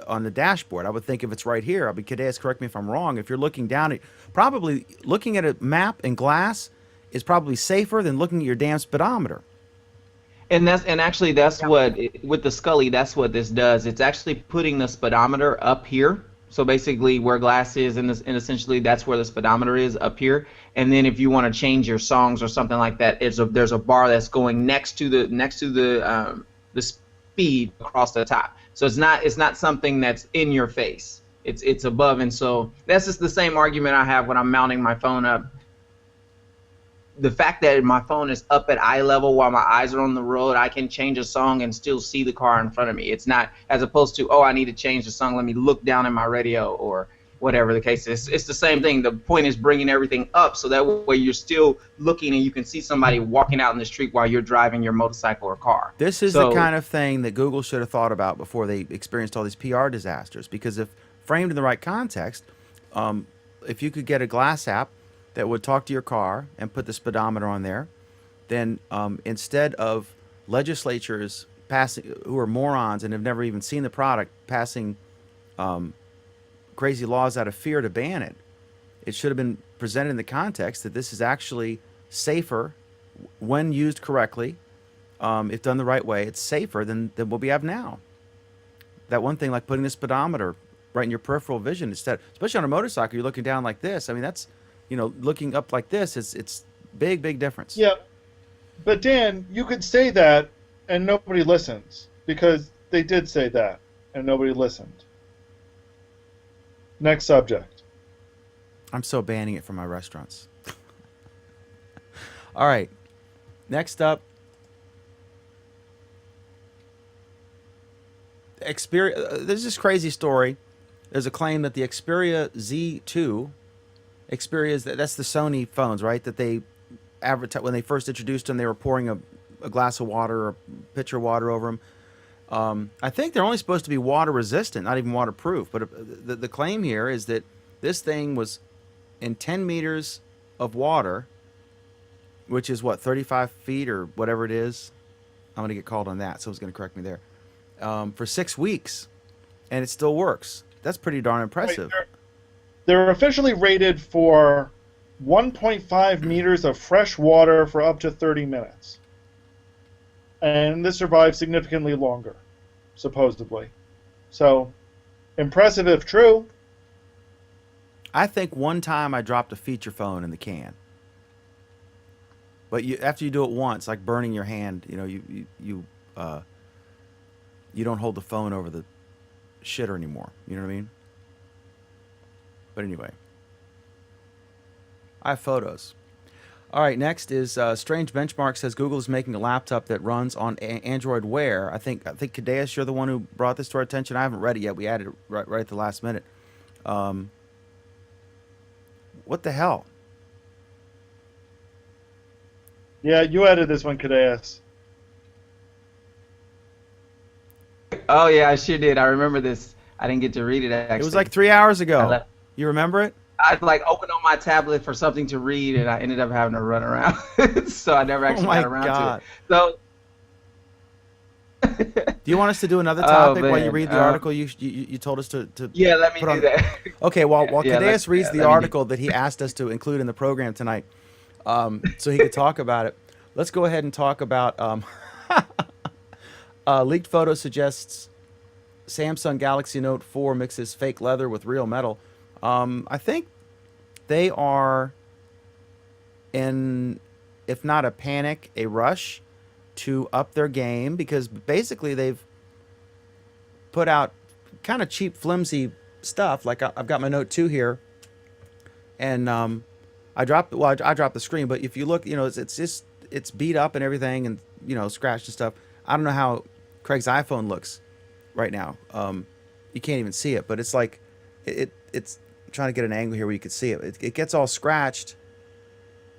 on the dashboard. I would think if it's right here, Kadeas, correct me if I'm wrong. If you're looking down probably looking at a map in glass is probably safer than looking at your damn speedometer. And actually that's what with the Scully, that's what this does. It's actually putting the speedometer up here. So basically, where glass is, and essentially that's where the speedometer is, up here. And then if you want to change your songs or something like that, there's a bar that's going next to the speed across the top. So it's not something that's in your face. It's above, and so that's just the same argument I have when I'm mounting my phone up. The fact that my phone is up at eye level while my eyes are on the road, I can change a song and still see the car in front of me. It's not as opposed to, I need to change the song, let me look down at my radio or whatever the case is. It's the same thing. The point is bringing everything up so that way you're still looking and you can see somebody walking out in the street while you're driving your motorcycle or car. This is the kind of thing that Google should have thought about before they experienced all these PR disasters, because if framed in the right context, if you could get a glass app that would talk to your car and put the speedometer on there, then instead of legislatures passing, who are morons and have never even seen the product, passing crazy laws out of fear to ban it, it should have been presented in the context that this is actually safer when used correctly, if done the right way, it's safer than what we have now. That one thing, like putting the speedometer right in your peripheral vision instead, especially on a motorcycle, you're looking down like this. I mean, that's, looking up like this, it's big difference. Yeah, but Dan, you could say that and nobody listens because they did say that and nobody listened. Next subject. I'm so banning it from my restaurants. All right. Next up, Xperia. There's this crazy story. There's a claim that the Xperia Z2, that's the Sony phones, right? That they advertised when they first introduced them. They were pouring a glass of water or a pitcher of water over them. I think they're only supposed to be water resistant, not even waterproof. But the claim here is that this thing was in 10 meters of water, which is what, 35 feet or whatever it is. I'm going to get called on that. Someone's going to correct me there. For 6 weeks, and it still works. That's pretty darn impressive. Right, they're officially rated for 1.5 meters of fresh water for up to 30 minutes. And this survives significantly longer, supposedly. So, impressive if true. I think one time I dropped a feature phone in the can. But after you do it once, like burning your hand, you don't hold the phone over the shitter anymore. You know what I mean? But anyway, I have photos. All right, next is Strange Benchmark says Google is making a laptop that runs on Android Wear. I think Kadeus, you're the one who brought this to our attention. I haven't read it yet. We added it right at the last minute. What the hell? Yeah, you added this one, Kadeus. Oh yeah, I sure did. I remember this. I didn't get to read it actually. It was like 3 hours ago. You remember it? I like opened on my tablet for something to read, and I ended up having to run around, so I never actually got around to it. So, do you want us to do another topic while you read the article you told us to? Yeah, let me do that. Okay, while Kadeus reads the article that he asked us to include in the program tonight, so he could talk about it. Let's go ahead and talk about leaked photo suggests Samsung Galaxy Note 4 mixes fake leather with real metal. I think they are in, if not a panic, a rush to up their game, because basically they've put out kind of cheap, flimsy stuff. Like I've got my Note 2 here, and I dropped the screen, but if you look, it's beat up and everything, and scratched and stuff. I don't know how Craig's iPhone looks right now. You can't even see it, but it's like it's trying to get an angle here where you could see it. It gets all scratched,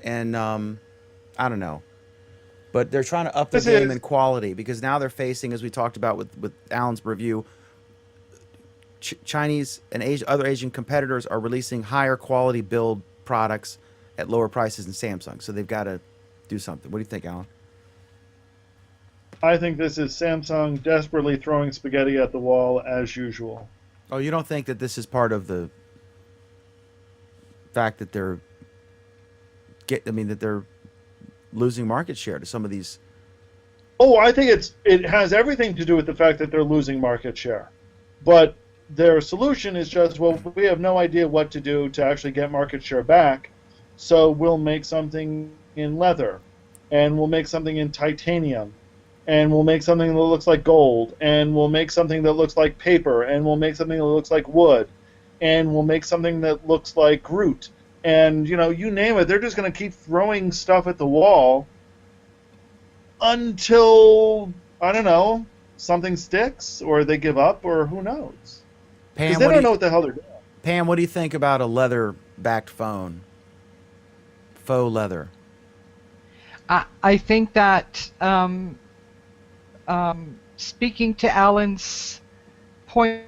and I don't know, but they're trying to up the game in quality, because now they're facing, as we talked about with Alan's review, Chinese and other Asian competitors are releasing higher quality build products at lower prices than Samsung, so they've got to do something. What do you think, Alan? I think this is Samsung desperately throwing spaghetti at the wall as usual. Oh, you don't think that this is part of the fact that they're losing market share to some of these? Oh, I think it has everything to do with the fact that they're losing market share. But their solution is just, well, we have no idea what to do to actually get market share back, so we'll make something in leather, and we'll make something in titanium, and we'll make something that looks like gold, and we'll make something that looks like paper, and we'll make something that looks like wood, and we'll make something that looks like Groot. And, you name it, they're just going to keep throwing stuff at the wall until, I don't know, something sticks, or they give up, or who knows. Because they don't know what the hell they're doing. Pam, what do you think about a leather-backed phone? Faux leather. I think that... speaking to Alan's point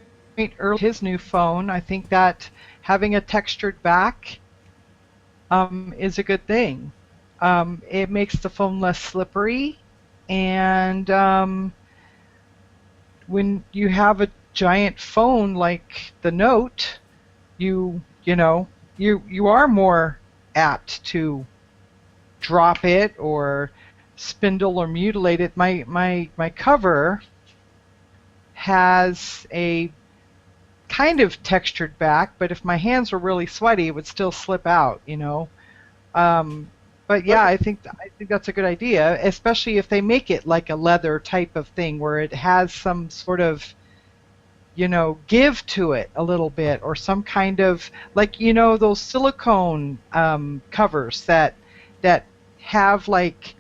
earlier, his new phone, I think that having a textured back is a good thing. It makes the phone less slippery, and when you have a giant phone like the Note, you are more apt to drop it or spindle or mutilate it. My cover has a kind of textured back, but if my hands were really sweaty, it would still slip out, you know. But yeah, I think that's a good idea, especially if they make it like a leather type of thing where it has some sort of, you know, give to it a little bit, or some kind of, like, you know, those silicone covers that have like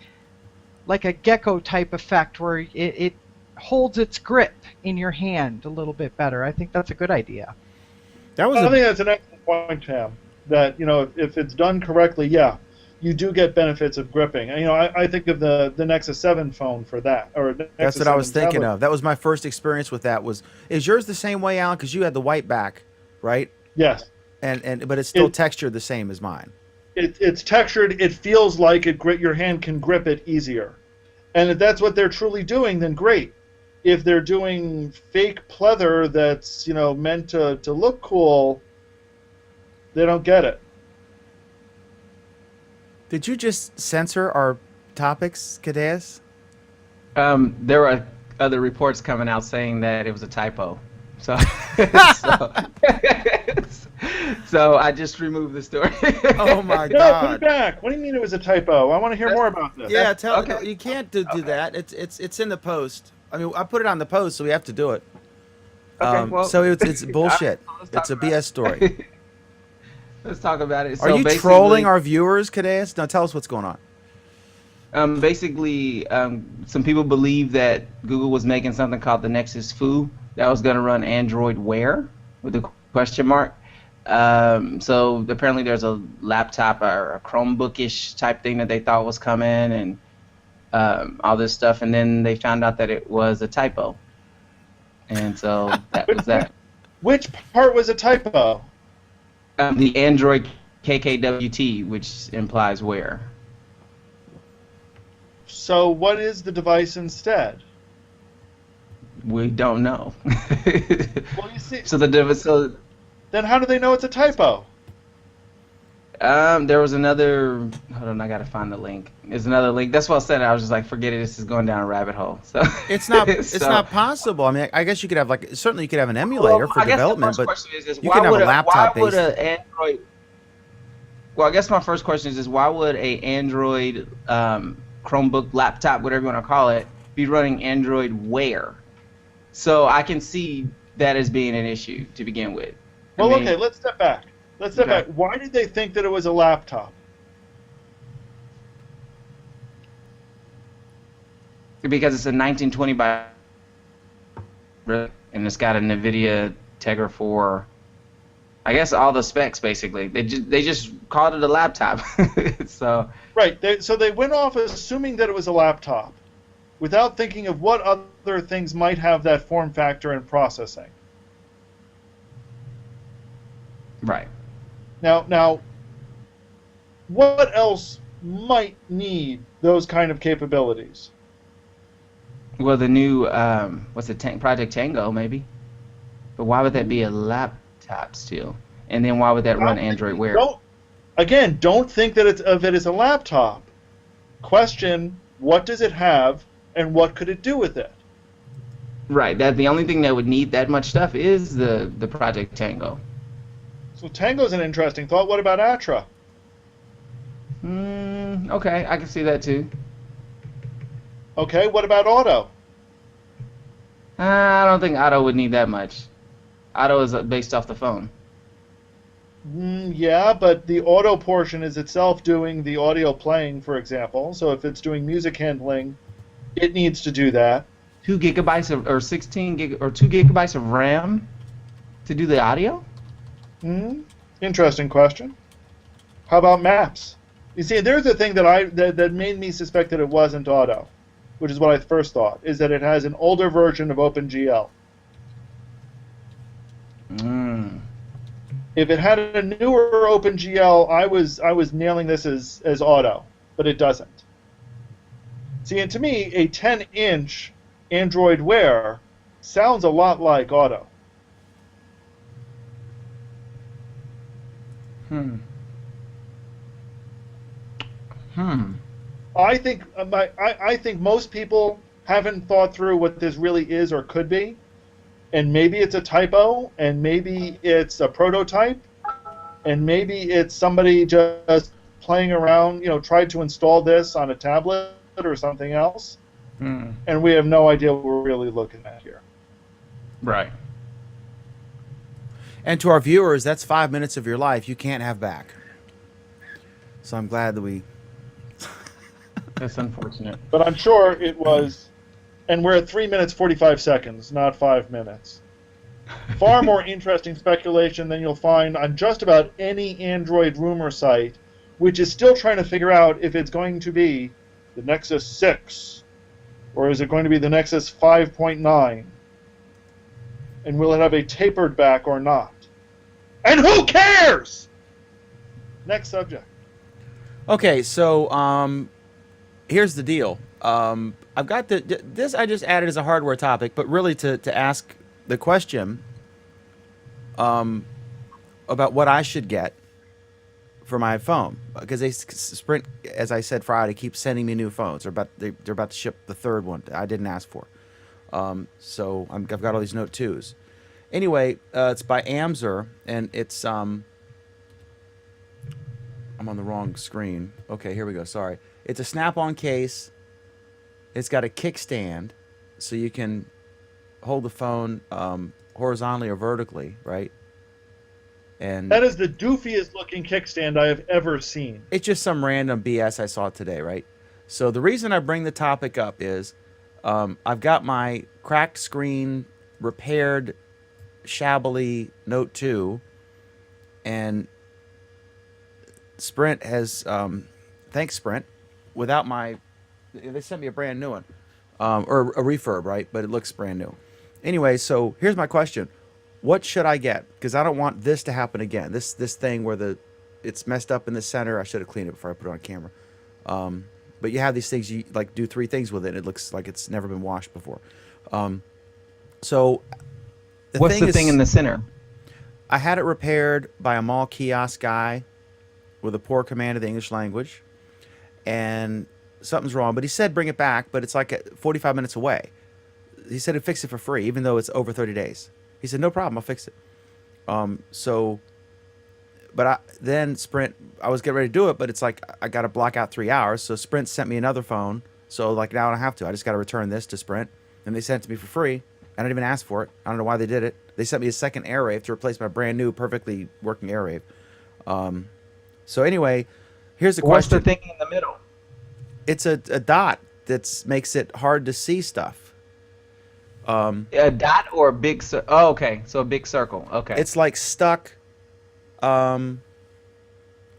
a gecko type effect where it holds its grip in your hand a little bit better. I think that's a good idea. That was I think that's an excellent point, Tam. That, you know, if it's done correctly, yeah, you do get benefits of gripping. And, you know, I think of the Nexus 7 phone for that, or Nexus That's what I was 7 thinking tablet. of. That was my first experience with that. Is yours the same way, Alan? Because you had the white back, right? Yes. But it's still textured the same as mine. It's textured. It feels like your hand can grip it easier. And if that's what they're truly doing, then great. If they're doing fake pleather that's, you know, meant to look cool, they don't get it. Did you just censor our topics, Cadeas? There were other reports coming out saying that it was a typo. So, so I just removed the story. Oh my No, put God! it back. What do you mean it was a typo? I want to hear more about this. Yeah, tell Okay. you can't do that. It's in the post. I mean, I put it on the post, so we have to do it. Okay, well, so it's bullshit. let's talk It's a about BS story. Let's talk about it. Are you basically, trolling our viewers, Cadeas? Now tell us what's going on. Basically, some people believe that Google was making something called the Nexus Foo that was going to run Android Wear with a question mark. So apparently there's a laptop or a Chromebook-ish type thing that they thought was coming, and all this stuff, and then they found out that it was a typo. And so that was that. Which part was a typo? The Android KKWT, which implies Wear. So what is the device instead? We don't know. Well, you see, So then how do they know it's a typo? there was another. Hold on, I gotta find the link. There's another link. That's what I said. I was just like, forget it. This is going down a rabbit hole. So It's not. It's so- not possible. I mean, I guess you could have certainly you could have an emulator for I guess development, the but first question is you why can have would a laptop why would based. an Android? Well, I guess my first question is why would a Android Chromebook laptop, whatever you want to call it, be running Android Wear? So I can see that as being an issue to begin with. Well, I mean, okay, let's step back. Let's step Okay. back. Why did they think that it was a laptop? Because it's a 1920 by, and it's got a NVIDIA Tegra 4. I guess all the specs basically. They just called it a laptop. So Right. So they went off assuming that it was a laptop, without thinking of what other things might have that form factor and processing. right. Now, what else might need those kind of capabilities? Well, the new Project Tango maybe. But why would that be a laptop still? And then why would that run Android Wear? Don't think that of it as a laptop. Question: what does it have, and what could it do with it? Right. That the only thing that would need that much stuff is the Project Tango. So Tango's an interesting thought. What about Atra? Okay, I can see that too. Okay, what about Auto? I don't think Auto would need that much. Auto is based off the phone. Yeah, but the Auto portion is itself doing the audio playing, for example. So if it's doing music handling, it needs to do that. 2 gigabytes or 16 gig or 2 gigabytes of RAM to do the audio? Interesting question. How about Maps? You see, there's the thing that made me suspect that it wasn't Auto, which is what I first thought, is that it has an older version of OpenGL. If it had a newer OpenGL, I was nailing this as Auto, but it doesn't. See, and to me, a 10-inch Android Wear sounds a lot like Auto. I think I think most people haven't thought through what this really is or could be, and maybe it's a typo, and maybe it's a prototype, and maybe it's somebody just playing around, tried to install this on a tablet or something else, and we have no idea what we're really looking at here. Right. And to our viewers, that's 5 minutes of your life you can't have back. So I'm glad that we. That's unfortunate. But I'm sure it was, and we're at 3 minutes 45 seconds, not 5 minutes. Far more interesting speculation than you'll find on just about any Android rumor site, which is still trying to figure out if it's going to be the Nexus 6, or is it going to be the Nexus 5.9, and will it have a tapered back or not? And who cares? Next subject. Okay, so here's the deal. I've got this I just added as a hardware topic, but really to ask the question about what I should get for my phone, because Sprint, as I said Friday, keeps sending me new phones. They're about to ship the third one I didn't ask for. So I've got all these Note 2s. Anyway, it's by Amzer, and it's I'm on the wrong screen. Okay, here we go. Sorry. It's a snap-on case. It's got a kickstand, so you can hold the phone horizontally or vertically, right? And that is the doofiest looking kickstand I have ever seen. It's just some random BS I saw today, right? So the reason I bring the topic up is I've got my cracked screen, repaired, shabbily Note 2, and Sprint has, thanks Sprint, without my, they sent me a brand new one, or a refurb, right? But it looks brand new. Anyway, so here's my question. What should I get? Because I don't want this to happen again. This thing where it's messed up in the center. I should have cleaned it before I put it on camera. But you have these things, you like do 3 things with it. It looks like it's never been washed before. So what's the thing in the center? I had it repaired by a mall kiosk guy with a poor command of the English language, and something's wrong. But he said bring it back, but it's like 45 minutes away. He said he'd fix it for free, even though it's over 30 days. He said, no problem, I'll fix it. Then Sprint, I was getting ready to do it, but it's like I got to block out 3 hours. So Sprint sent me another phone. So like now I don't have to. I just got to return this to Sprint, and they sent it to me for free. I didn't even ask for it. I don't know why they did it. They sent me a second AirWave to replace my brand new, perfectly working AirWave. So anyway, here's the question. What's the thing in the middle? It's a dot that makes it hard to see stuff. A dot or a big circle? Oh, okay. So a big circle. Okay. It's like stuck. Like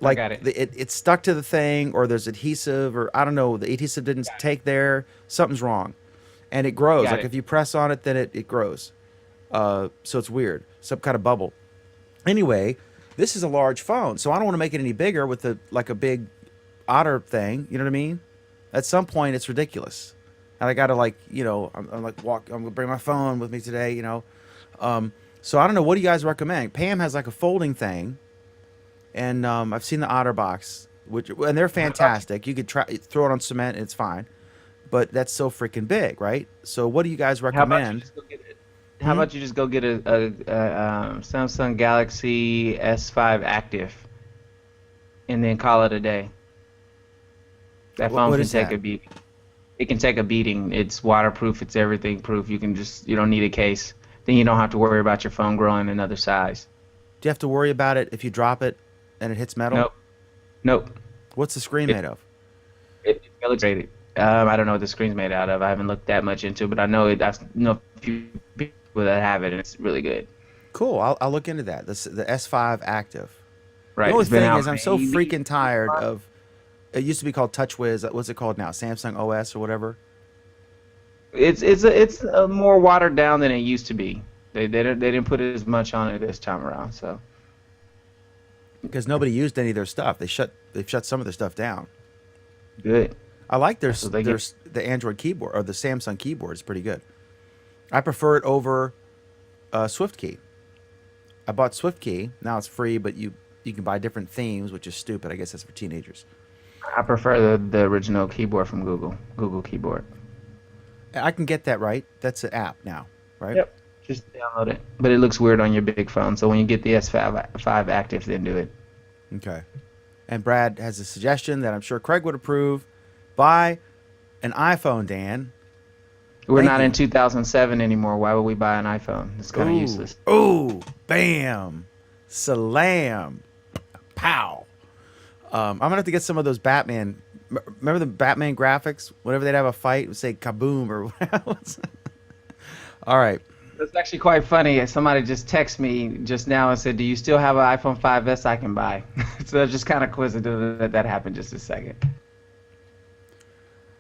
I got it. It's stuck to the thing, or there's adhesive, or I don't know. The adhesive didn't take there. Something's wrong, and it grows. Like if you press on it, then it grows. So it's weird. Some kind of bubble. Anyway, this is a large phone, so I don't want to make it any bigger with a big otter thing. You know what I mean? At some point, it's ridiculous. And I got to I'm gonna bring my phone with me today, So I don't know. What do you guys recommend? Pam has like a folding thing, and I've seen the OtterBox, and they're fantastic. You could throw it on cement and it's fine, but that's so freaking big, right? So what do you guys recommend? How about you just go get a Samsung Galaxy S5 Active, and then call it a day? That phone can take a beating. It can take a beating. It's waterproof. It's everything proof. You don't need a case. Then you don't have to worry about your phone growing another size. Do you have to worry about it if you drop it and it hits metal? Nope. What's the screen made of? It's illustrated. I don't know what the screen's made out of. I haven't looked that much into it, but I know a few people that have it, and it's really good. Cool. I'll look into that. The S5 Active. Right. The only thing is I'm so freaking tired of. It used to be called TouchWiz. What's it called now? Samsung OS or whatever. It's more watered down than it used to be. They didn't put as much on it this time around. So. Because nobody used any of their stuff. They've shut some of their stuff down. Good. I like the Android keyboard, or the Samsung keyboard is pretty good. I prefer it over SwiftKey. I bought SwiftKey. Now it's free, but you can buy different themes, which is stupid. I guess that's for teenagers. I prefer the original keyboard from Google Keyboard. I can get that right. That's an app now, right? Yep. Just download it. But it looks weird on your big phone, so when you get the S5 active, then do it. Okay. And Brad has a suggestion that I'm sure Craig would approve. Buy an iPhone, Dan. We're Thank not you. in 2007 anymore. Why would we buy an iPhone? It's kind of useless. Ooh, bam, salam, pow. I'm gonna have to get some of those Batman. Remember the Batman graphics? Whenever they'd have a fight, it would say kaboom or whatever. All right. It's actually quite funny. Somebody just texted me just now and said, "Do you still have an iPhone 5s I can buy?" So that's just kind of coincidental that happened just a second.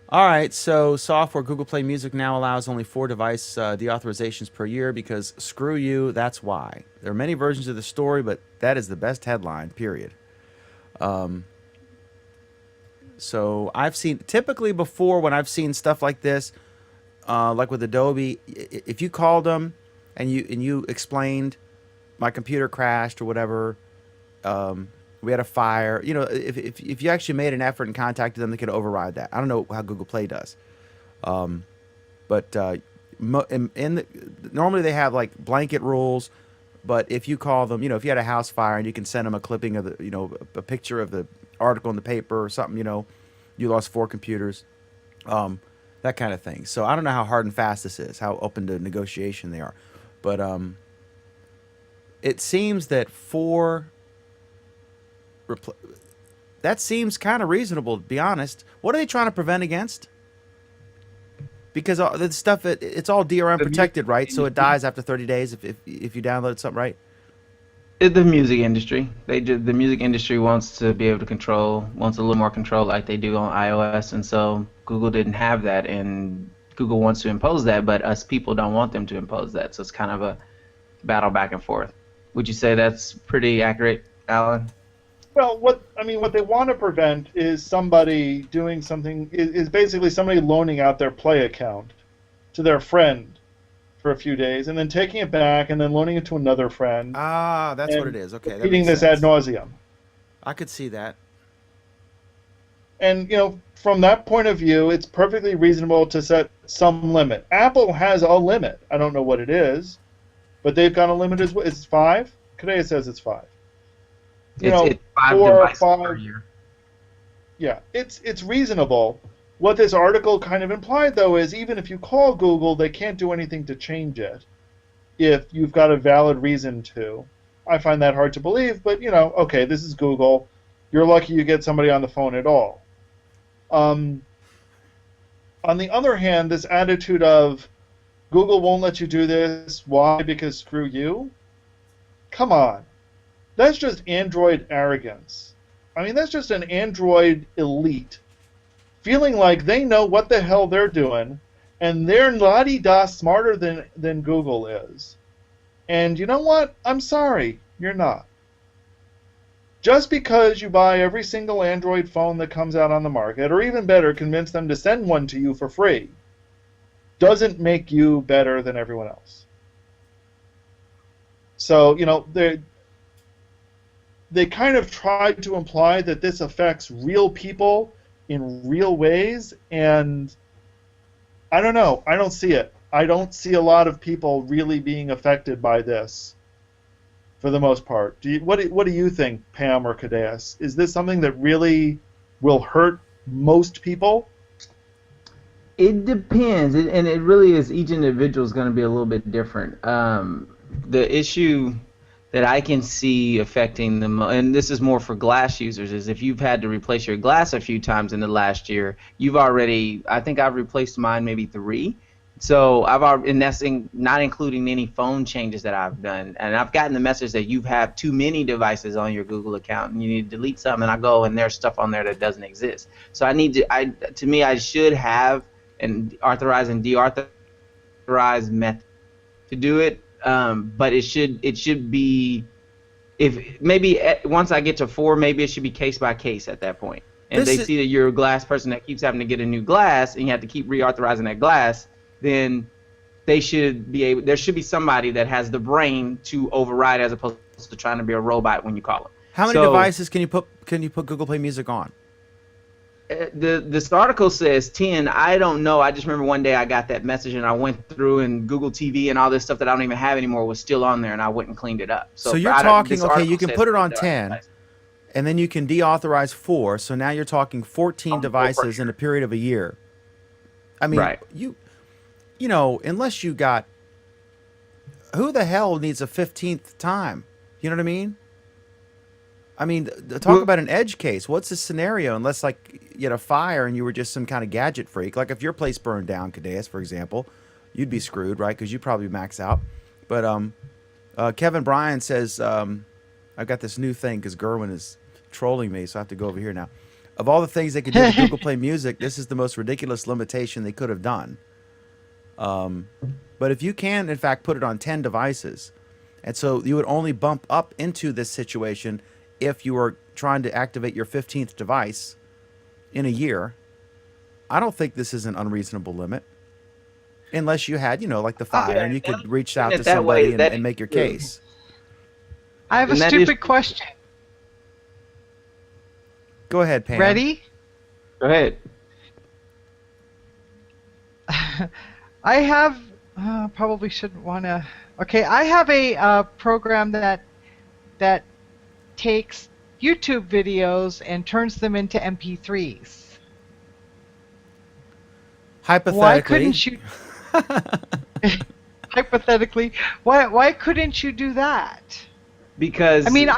All right, so software Google Play Music now allows only 4 device deauthorizations per year because screw you, that's why. There are many versions of the story, but that is the best headline, period. So I've seen, typically before when I've seen stuff like this, like with Adobe, if you called them and you explained my computer crashed or whatever, we had a fire. You know, if you actually made an effort and contacted them, they could override that. I don't know how Google Play does, but normally they have like blanket rules. But if you call them, you know, if you had a house fire and you can send them a clipping of the, you know, a picture of the article in the paper or something, you know, you lost 4 computers, that kind of thing. So I don't know how hard and fast this is, how open to negotiation they are, but it seems that 4. That seems kind of reasonable, to be honest. What are they trying to prevent against? Because the stuff, it's all DRM protected, right? So it dies after 30 days if you download something, right? The music industry. The music industry wants to be able to wants a little more control like they do on iOS, and so Google didn't have that, and Google wants to impose that, but us people don't want them to impose that. So it's kind of a battle back and forth. Would you say that's pretty accurate, Alan? Well, what they want to prevent is somebody doing something, is basically somebody loaning out their Play account to their friend for a few days and then taking it back and then loaning it to another friend. Ah, that's what it is. Okay, that repeating makes this sense. ad nauseum. I could see that. And, you know, from that point of view, it's perfectly reasonable to set some limit. Apple has a limit. I don't know what it is, but they've got a limit as well. It's 5? Today it says it's 5. It's 5 devices per year. Yeah, it's reasonable. What this article kind of implied, though, is even if you call Google, they can't do anything to change it if you've got a valid reason to. I find that hard to believe, but, you know, okay, this is Google. You're lucky you get somebody on the phone at all. On the other hand, this attitude of Google won't let you do this, why? Because screw you? Come on. That's just Android arrogance. I mean, that's just an Android elite feeling like they know what the hell they're doing, and they're la-di-da smarter than Google is. And you know what? I'm sorry, you're not. Just because you buy every single Android phone that comes out on the market, or even better, convince them to send one to you for free, doesn't make you better than everyone else. So, you know, they kind of tried to imply that this affects real people in real ways, and I don't know. I don't see it. I don't see a lot of people really being affected by this, for the most part. What do you think, Pam or Kadeas? Is this something that really will hurt most people? It depends, and it really is. Each individual is going to be a little bit different. The issue that I can see affecting them, and this is more for glass users, is if you've had to replace your glass a few times in the last year, I think I've replaced mine maybe 3. So and that's not including any phone changes that I've done. And I've gotten the message that you have too many devices on your Google account and you need to delete some, and I go and there's stuff on there that doesn't exist. So I should have an authorize and deauthorize method to do it. But it should be, if maybe once I get to 4, maybe it should be case by case at that point. And see that you're a glass person that keeps having to get a new glass, and you have to keep reauthorizing that glass. Then there should be somebody that has the brain to override, as opposed to trying to be a robot when you call them. How many devices can you put Google Play Music on? This article says 10. I don't know. I just remember one day I got that message and I went through and Google TV and all this stuff that I don't even have anymore was still on there and I went and cleaned it up. So you're talking, okay, you can put it on 10 and then you can deauthorize 4. So now you're talking 14 devices in a period of a year. I mean, right. you know, unless you got, who the hell needs a 15th time? You know what I mean? I mean, talk about an edge case. What's the scenario? Unless, like, you had a fire and you were just some kind of gadget freak. Like, if your place burned down, Cadeas, for example, you'd be screwed, right? Because you'd probably max out. But Kevin Bryan says, I've got this new thing because Gerwin is trolling me, so I have to go over here now. Of all the things they could do with Google Play Music, this is the most ridiculous limitation they could have done. But if you can, in fact, put it on 10 devices, and so you would only bump up into this situation if you were trying to activate your 15th device in a year. I don't think this is an unreasonable limit. Unless you had, you know, like the fire, and you could reach out to somebody and make your case. I have a stupid question. Go ahead, Pam. Ready? Go ahead. I have, probably shouldn't want to. Okay, I have a program that takes YouTube videos and turns them into MP3s. Hypothetically. Why couldn't you? Hypothetically, why couldn't you do that? Because I mean,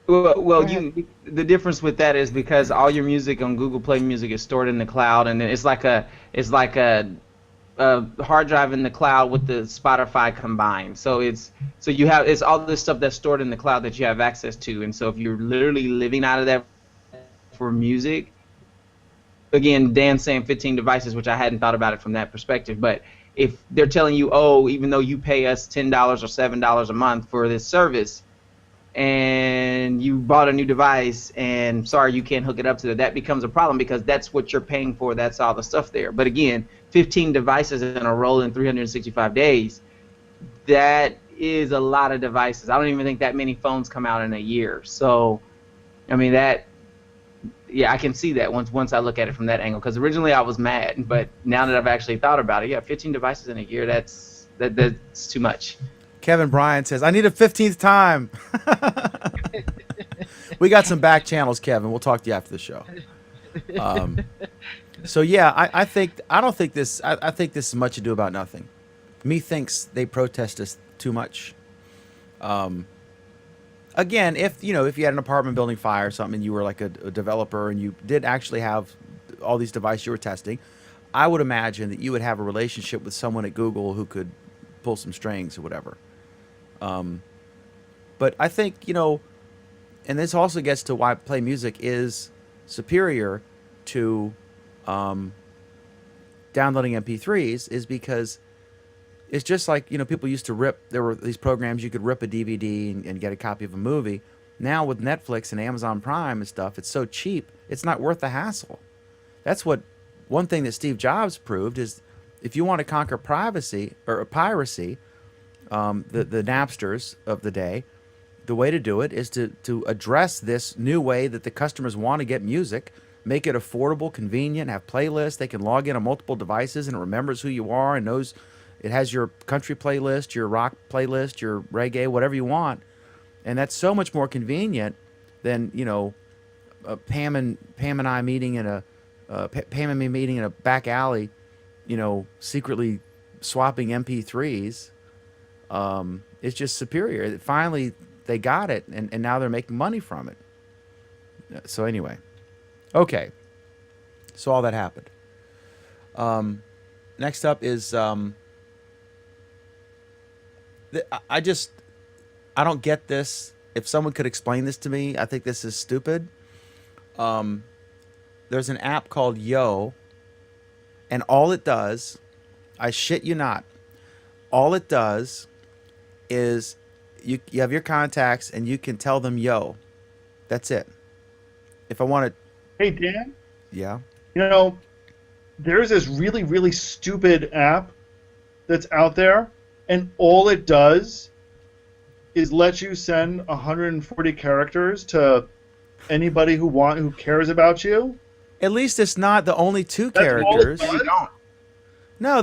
Well, the difference with that is because all your music on Google Play Music is stored in the cloud, and it's like a hard drive in the cloud with the Spotify combined. So it's all this stuff that's stored in the cloud that you have access to, and so if you're literally living out of that for music, again, Dan's saying 15 devices, which I hadn't thought about it from that perspective, but if they're telling you, oh, even though you pay us $10 or $7 a month for this service, and you bought a new device and sorry you can't hook it up to that becomes a problem because that's what you're paying for, that's all the stuff there. But again, 15 devices in a row in 365 days, that is a lot of devices. I don't even think that many phones come out in a year. So I mean, that, yeah, I can see that once I look at it from that angle, because originally I was mad, but now that I've actually thought about it, yeah, 15 devices in a year, that's too much. Kevin Bryan says, I need a 15th time. We got some back channels, Kevin. We'll talk to you after the show. So yeah, I think this is much ado about nothing. Methinks they protest us too much. Again, if you had an apartment building fire or something, and you were like a developer and you did actually have all these devices you were testing, I would imagine that you would have a relationship with someone at Google who could pull some strings or whatever. But I think, and this also gets to why Play Music is superior to downloading MP3s, is because it's just like, people used to rip, there were these programs you could rip a DVD and get a copy of a movie. Now with Netflix and Amazon Prime and stuff, it's so cheap, it's not worth the hassle. That's one thing that Steve Jobs proved is, if you want to conquer piracy, the Napsters of the day, the way to do it is to address this new way that the customers want to get music, make it affordable, convenient, have playlists. They can log in on multiple devices and it remembers who you are and knows it has your country playlist, your rock playlist, your reggae, whatever you want. And that's so much more convenient than, Pam and I meeting in Pam and me meeting in a back alley, secretly swapping MP3s. It's just superior. Finally, they got it, and now they're making money from it. So anyway, okay. So all that happened. Next up is I don't get this. If someone could explain this to me, I think this is stupid. There's an app called Yo, and all it does, I shit you not, all it does is you have your contacts and you can tell them yo. That's it. If I want to... Hey, Dan? Yeah? There's this really, really stupid app that's out there, and all it does is let you send 140 characters to anybody who cares about you. At least it's not the only two That's all it characters. does? You don't. No,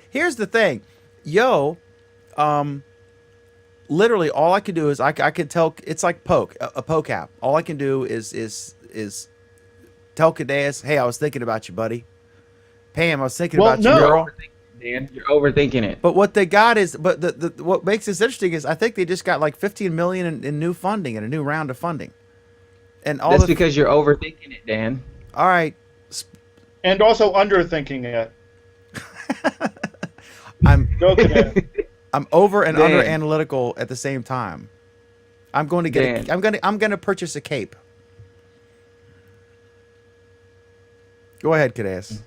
here's the thing. Yo, literally all I can do is I can tell, it's like Poke, a Poke app. All I can do is tell Cadeas, hey, I was thinking about you, buddy. Pam, I was thinking Well, about no. you, girl. Dan, you're overthinking it. But what they got is, but what makes this interesting is I think they just got like 15 million in new funding and a new round of funding. And all That's the, because you're overthinking it, Dan. all right, And also underthinking it. I'm Go Cadet. I'm over and Dan. under analytical at the same time. I'm going to get Dan. I'm going to purchase a cape. Go ahead, Cadeas.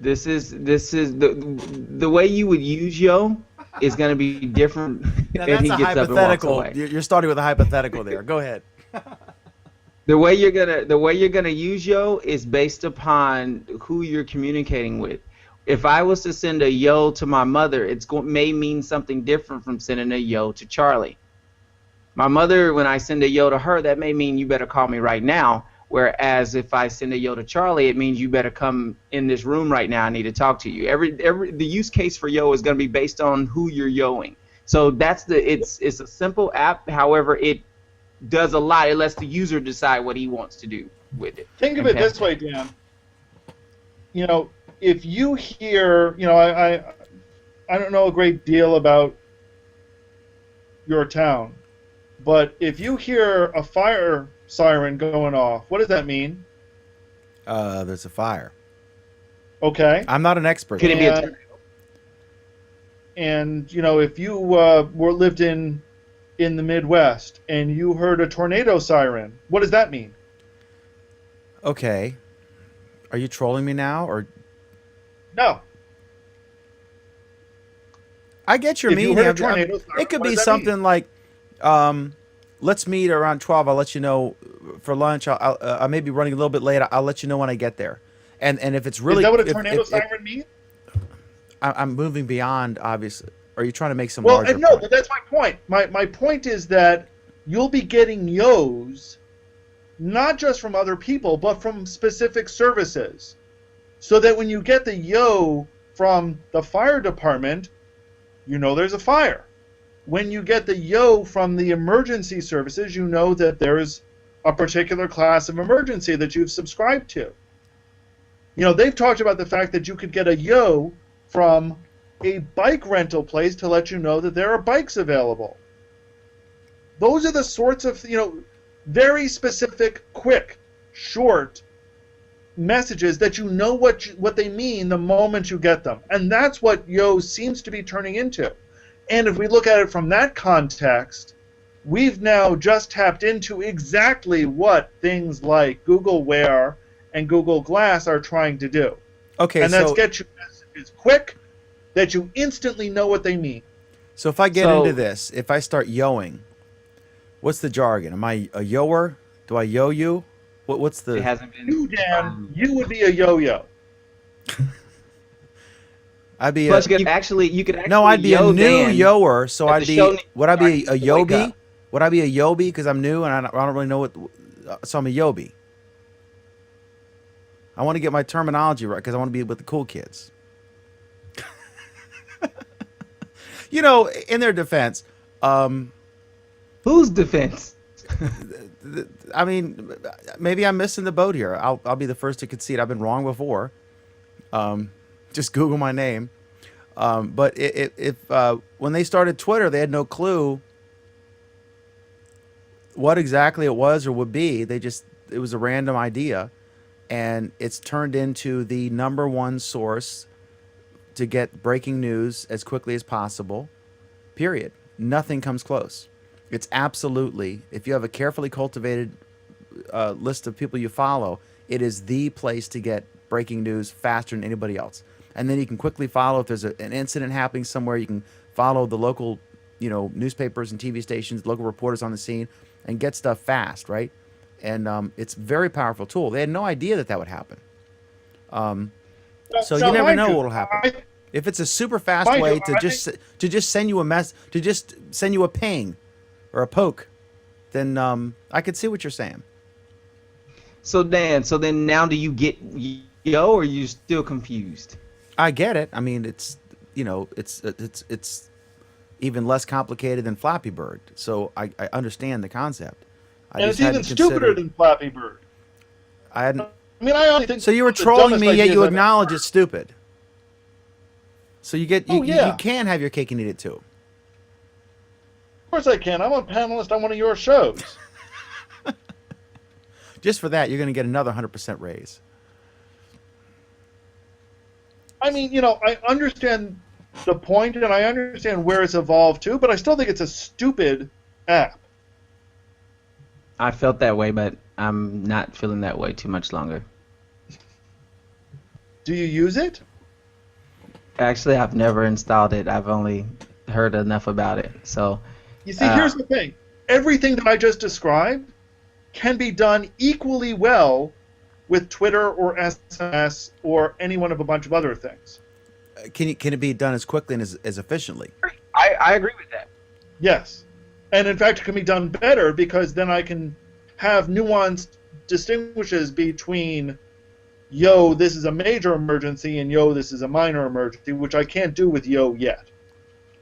This is the way you would use yo is going to be different. Now if that's he a gets up and walks hypothetical. away. You're starting with a hypothetical there. Go ahead. The way you're gonna use yo is based upon who you're communicating with. If I was to send a yo to my mother, may mean something different from sending a yo to Charlie. My mother, when I send a yo to her, that may mean you better call me right now. Whereas if I send a yo to Charlie, it means you better come in this room right now. I need to talk to you. The use case for yo is going to be based on who you're yoing. So it's a simple app. However, it does a lot. It lets the user decide what he wants to do with it. Think of it this way, Dan. You know, if you hear, you know, I don't know a great deal about your town, but if you hear a fire siren going off, what does that mean? There's a fire. Okay. I'm not an expert. Could it be a tornado? And you know, if you lived in the Midwest and you heard a tornado siren, what does that mean? Okay. Are you trolling me now, or No. I get your If you meaning. heard a tornado siren, It could what be does that mean? something like, let's meet around 12. I'll let you know for lunch. I may be running a little bit late. I'll let you know when I get there. And if it's really, Is that what a tornado siren means? I'm moving beyond, obviously. Or are you trying to make some Well, larger and no, point? but that's my point. My point is that you'll be getting yos, not just from other people, but from specific services. So that when you get the yo from the fire department, you know there's a fire. When you get the yo from the emergency services, you know that there's a particular class of emergency that you've subscribed to. You know, they've talked about the fact that you could get a yo from a bike rental place to let you know that there are bikes available. Those are the sorts of, you know, very specific, quick, short messages that you know what they mean the moment you get them. And that's what yo seems to be turning into. And if we look at it from that context, we've now just tapped into exactly what things like Google Wear and Google Glass are trying to do. Okay, And that's so get you messages quick, that you instantly know what they mean. so if I get So- into this, if I start yoing, what's the jargon? Am I a yoer? Do I yo you? What's It the? hasn't been. You, Dan, you would be a yo-yo. I'd be Plus, a, you could actually no, I'd be yo a new Dan. yoer. So But I'd the be. show needs Would I be a to wake yobi? up. Would I be a yobi because I'm new and I don't really know what? So I'm a yobi. I want to get my terminology right because I want to be with the cool kids. You know, in their defense, Whose defense? I mean, maybe I'm missing the boat here. I'll be the first to concede I've been wrong before. Just Google my name. But if when they started Twitter, they had no clue what exactly it was or would be. It was a random idea, and it's turned into the number one source to get breaking news as quickly as possible. Period. Nothing comes close. It's absolutely, if you have a carefully cultivated list of people you follow, it is the place to get breaking news faster than anybody else. And then you can quickly follow if there's an incident happening somewhere. You can follow the local, newspapers and TV stations, local reporters on the scene, and get stuff fast, right? And it's a very powerful tool. They had no idea that would happen. So you never mind know you, what'll happen. If it's a super fast Mind way you, to just send you a mess, to just send you a ping or a poke then I could see what you're saying. So Dan, so then now do you get yo, or are you still confused? I get it. I mean, it's it's even less complicated than Flappy Bird. So I understand the concept. I And just it's hadn't even stupider considered- than Flappy Bird. I hadn't. I mean, I only think So you were the trolling dumbest me, yet ideas you I've acknowledge it's stupid. So you get Oh, yeah. you can have your cake and eat it too. Of course I can. I'm a panelist on one of your shows. Just for that, you're going to get another 100% raise. I mean, you know, I understand the point and I understand where it's evolved to, but I still think it's a stupid app. I felt that way, but I'm not feeling that way too much longer. Do you use it? Actually, I've never installed it. I've only heard enough about it. So, You see, here's the thing. Everything that I just described can be done equally well with Twitter or SMS or any one of a bunch of other things. Can it be done as quickly and as efficiently? I agree with that. Yes. And in fact, it can be done better because then I can have nuanced distinguishes between, yo, this is a major emergency, and yo, this is a minor emergency, which I can't do with yo yet.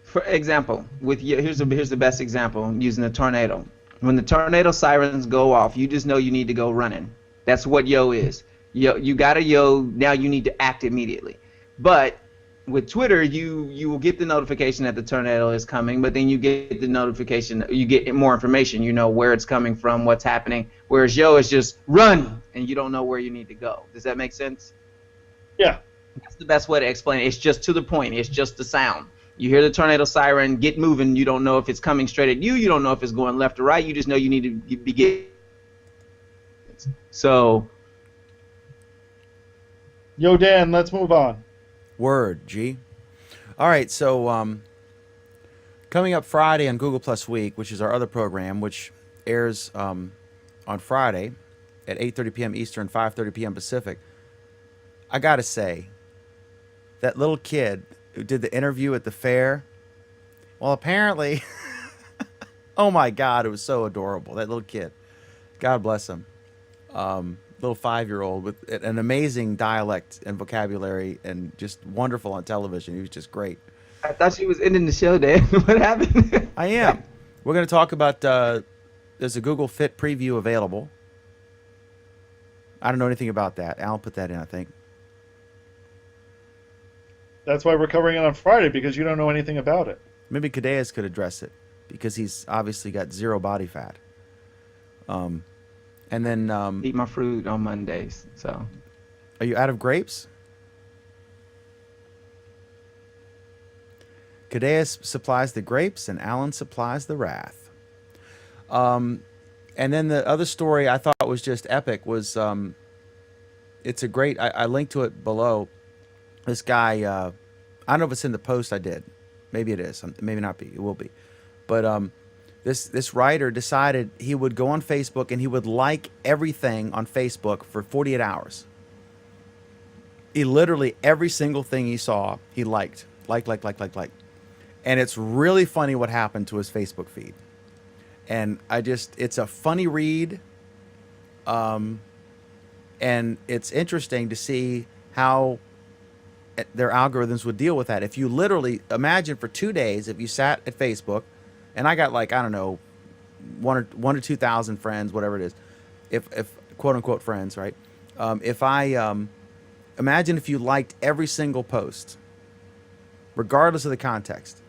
For example, with here's the best example using a tornado. When the tornado sirens go off, you just know you need to go running. That's what yo is. Yo, you got a yo. Now you need to act immediately. But with Twitter, you will get the notification that the tornado is coming, but then you get the notification, you get more information. You know where it's coming from, what's happening. Whereas yo is just run, and you don't know where you need to go. Does that make sense? Yeah. That's the best way to explain it. It's just to the point. It's just the sound. You hear the tornado siren, get moving. You don't know if it's coming straight at you. You don't know if it's going left or right. You just know you need to begin. So, Yo, Dan, let's move on. Word, G. All right, so coming up Friday on Google Plus Week, which is our other program, which airs on Friday at 8:30 p.m. Eastern, 5:30 p.m. Pacific. I gotta say, that little kid who did the interview at the fair, well, apparently, oh my God, it was so adorable. That little kid, God bless him. Little 5-year-old with an amazing dialect and vocabulary and just wonderful on television. He was just great. I thought she was ending the show, Dan. What happened? I am. We're going to talk about, there's a Google Fit preview available. I don't know anything about that. Alan put that in, I think. That's why we're covering it on Friday, because you don't know anything about it. Maybe Cadeas could address it because he's obviously got zero body fat. And then, Eat my fruit on Mondays. So, are you out of grapes? Cadeas supplies the grapes and Alan supplies the wrath. And then the other story I thought was just epic was, it's a great, I linked to it below. This guy, I don't know if it's in the post I did. Maybe it is. Maybe not be. It will be. But this writer decided he would go on Facebook and he would like everything on Facebook for 48 hours. He literally, every single thing he saw, he liked. Like. And it's really funny what happened to his Facebook feed. And it's a funny read. And it's interesting to see how their algorithms would deal with that. If you literally imagine for 2 days, if you sat at Facebook, and I got like, I don't know, 1 or 2,000 friends, whatever it is, if quote unquote friends, right? If I imagine if you liked every single post, regardless of the context,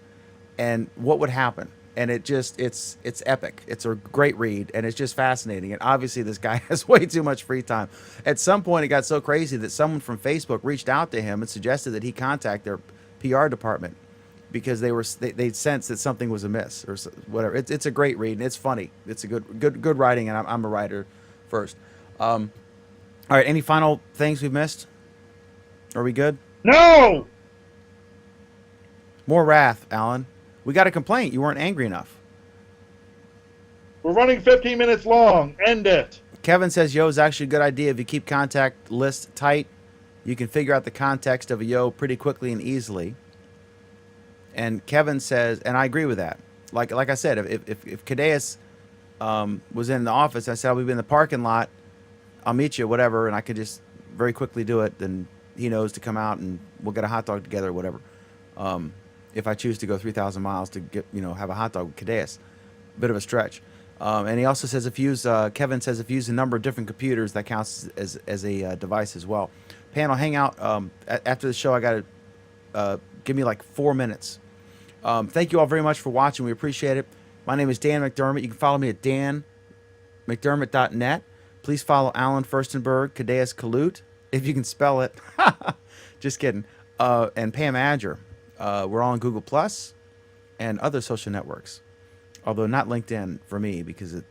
and what would happen? And it's epic. It's a great read, and it's just fascinating. And obviously, this guy has way too much free time. At some point, it got so crazy that someone from Facebook reached out to him and suggested that he contact their PR department because they sensed that something was amiss or whatever. It's a great read, and it's funny. It's a good writing, and I'm a writer first. All right, any final things we've missed? Are we good? No! More wrath, Alan. We got a complaint. You weren't angry enough. We're running 15 minutes long. End it. Kevin says yo is actually a good idea. If you keep contact lists tight, you can figure out the context of a yo pretty quickly and easily. And Kevin says, and I agree with that. Like I said, if Cadeas was in the office. I said, I'll be in the parking lot. I'll meet you, whatever. And I could just very quickly do it. Then he knows to come out and we'll get a hot dog together or whatever. If I choose to go 3,000 miles to get, have a hot dog with Cadeas. Bit of a stretch. And he also says Kevin says if you use a number of different computers, that counts as a device as well. Panel, hang out. After the show, I got to give me like 4 minutes. Thank you all very much for watching. We appreciate it. My name is Dan McDermott. You can follow me at danmcdermott.net. Please follow Alan Furstenberg, Cadeas Kalut, if you can spell it. Just kidding. And Pam Adger. We're all on Google Plus and other social networks. Although not LinkedIn for me because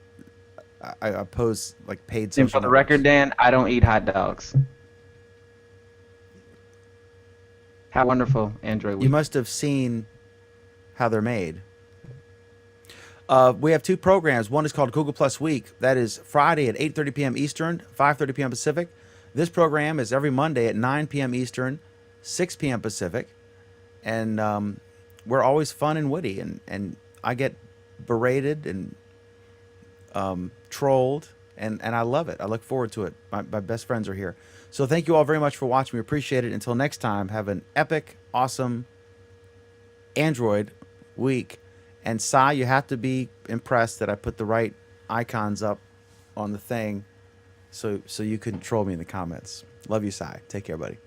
I oppose like paid social And for the networks. record, Dan, I don't eat hot dogs. Have a wonderful Android week. You must have seen how they're made. We have 2 programs. One is called Google Plus Week. That is Friday at 8:30 p.m. Eastern, 5:30 p.m. Pacific. This program is every Monday at 9 p.m. Eastern, 6 p.m. Pacific. And we're always fun and witty. And I get berated and trolled. And I love it. I look forward to it. My best friends are here. So thank you all very much for watching. We appreciate it. Until next time, have an epic, awesome Android week. And Sai, you have to be impressed that I put the right icons up on the thing so you can troll me in the comments. Love you, Sai. Take care, buddy.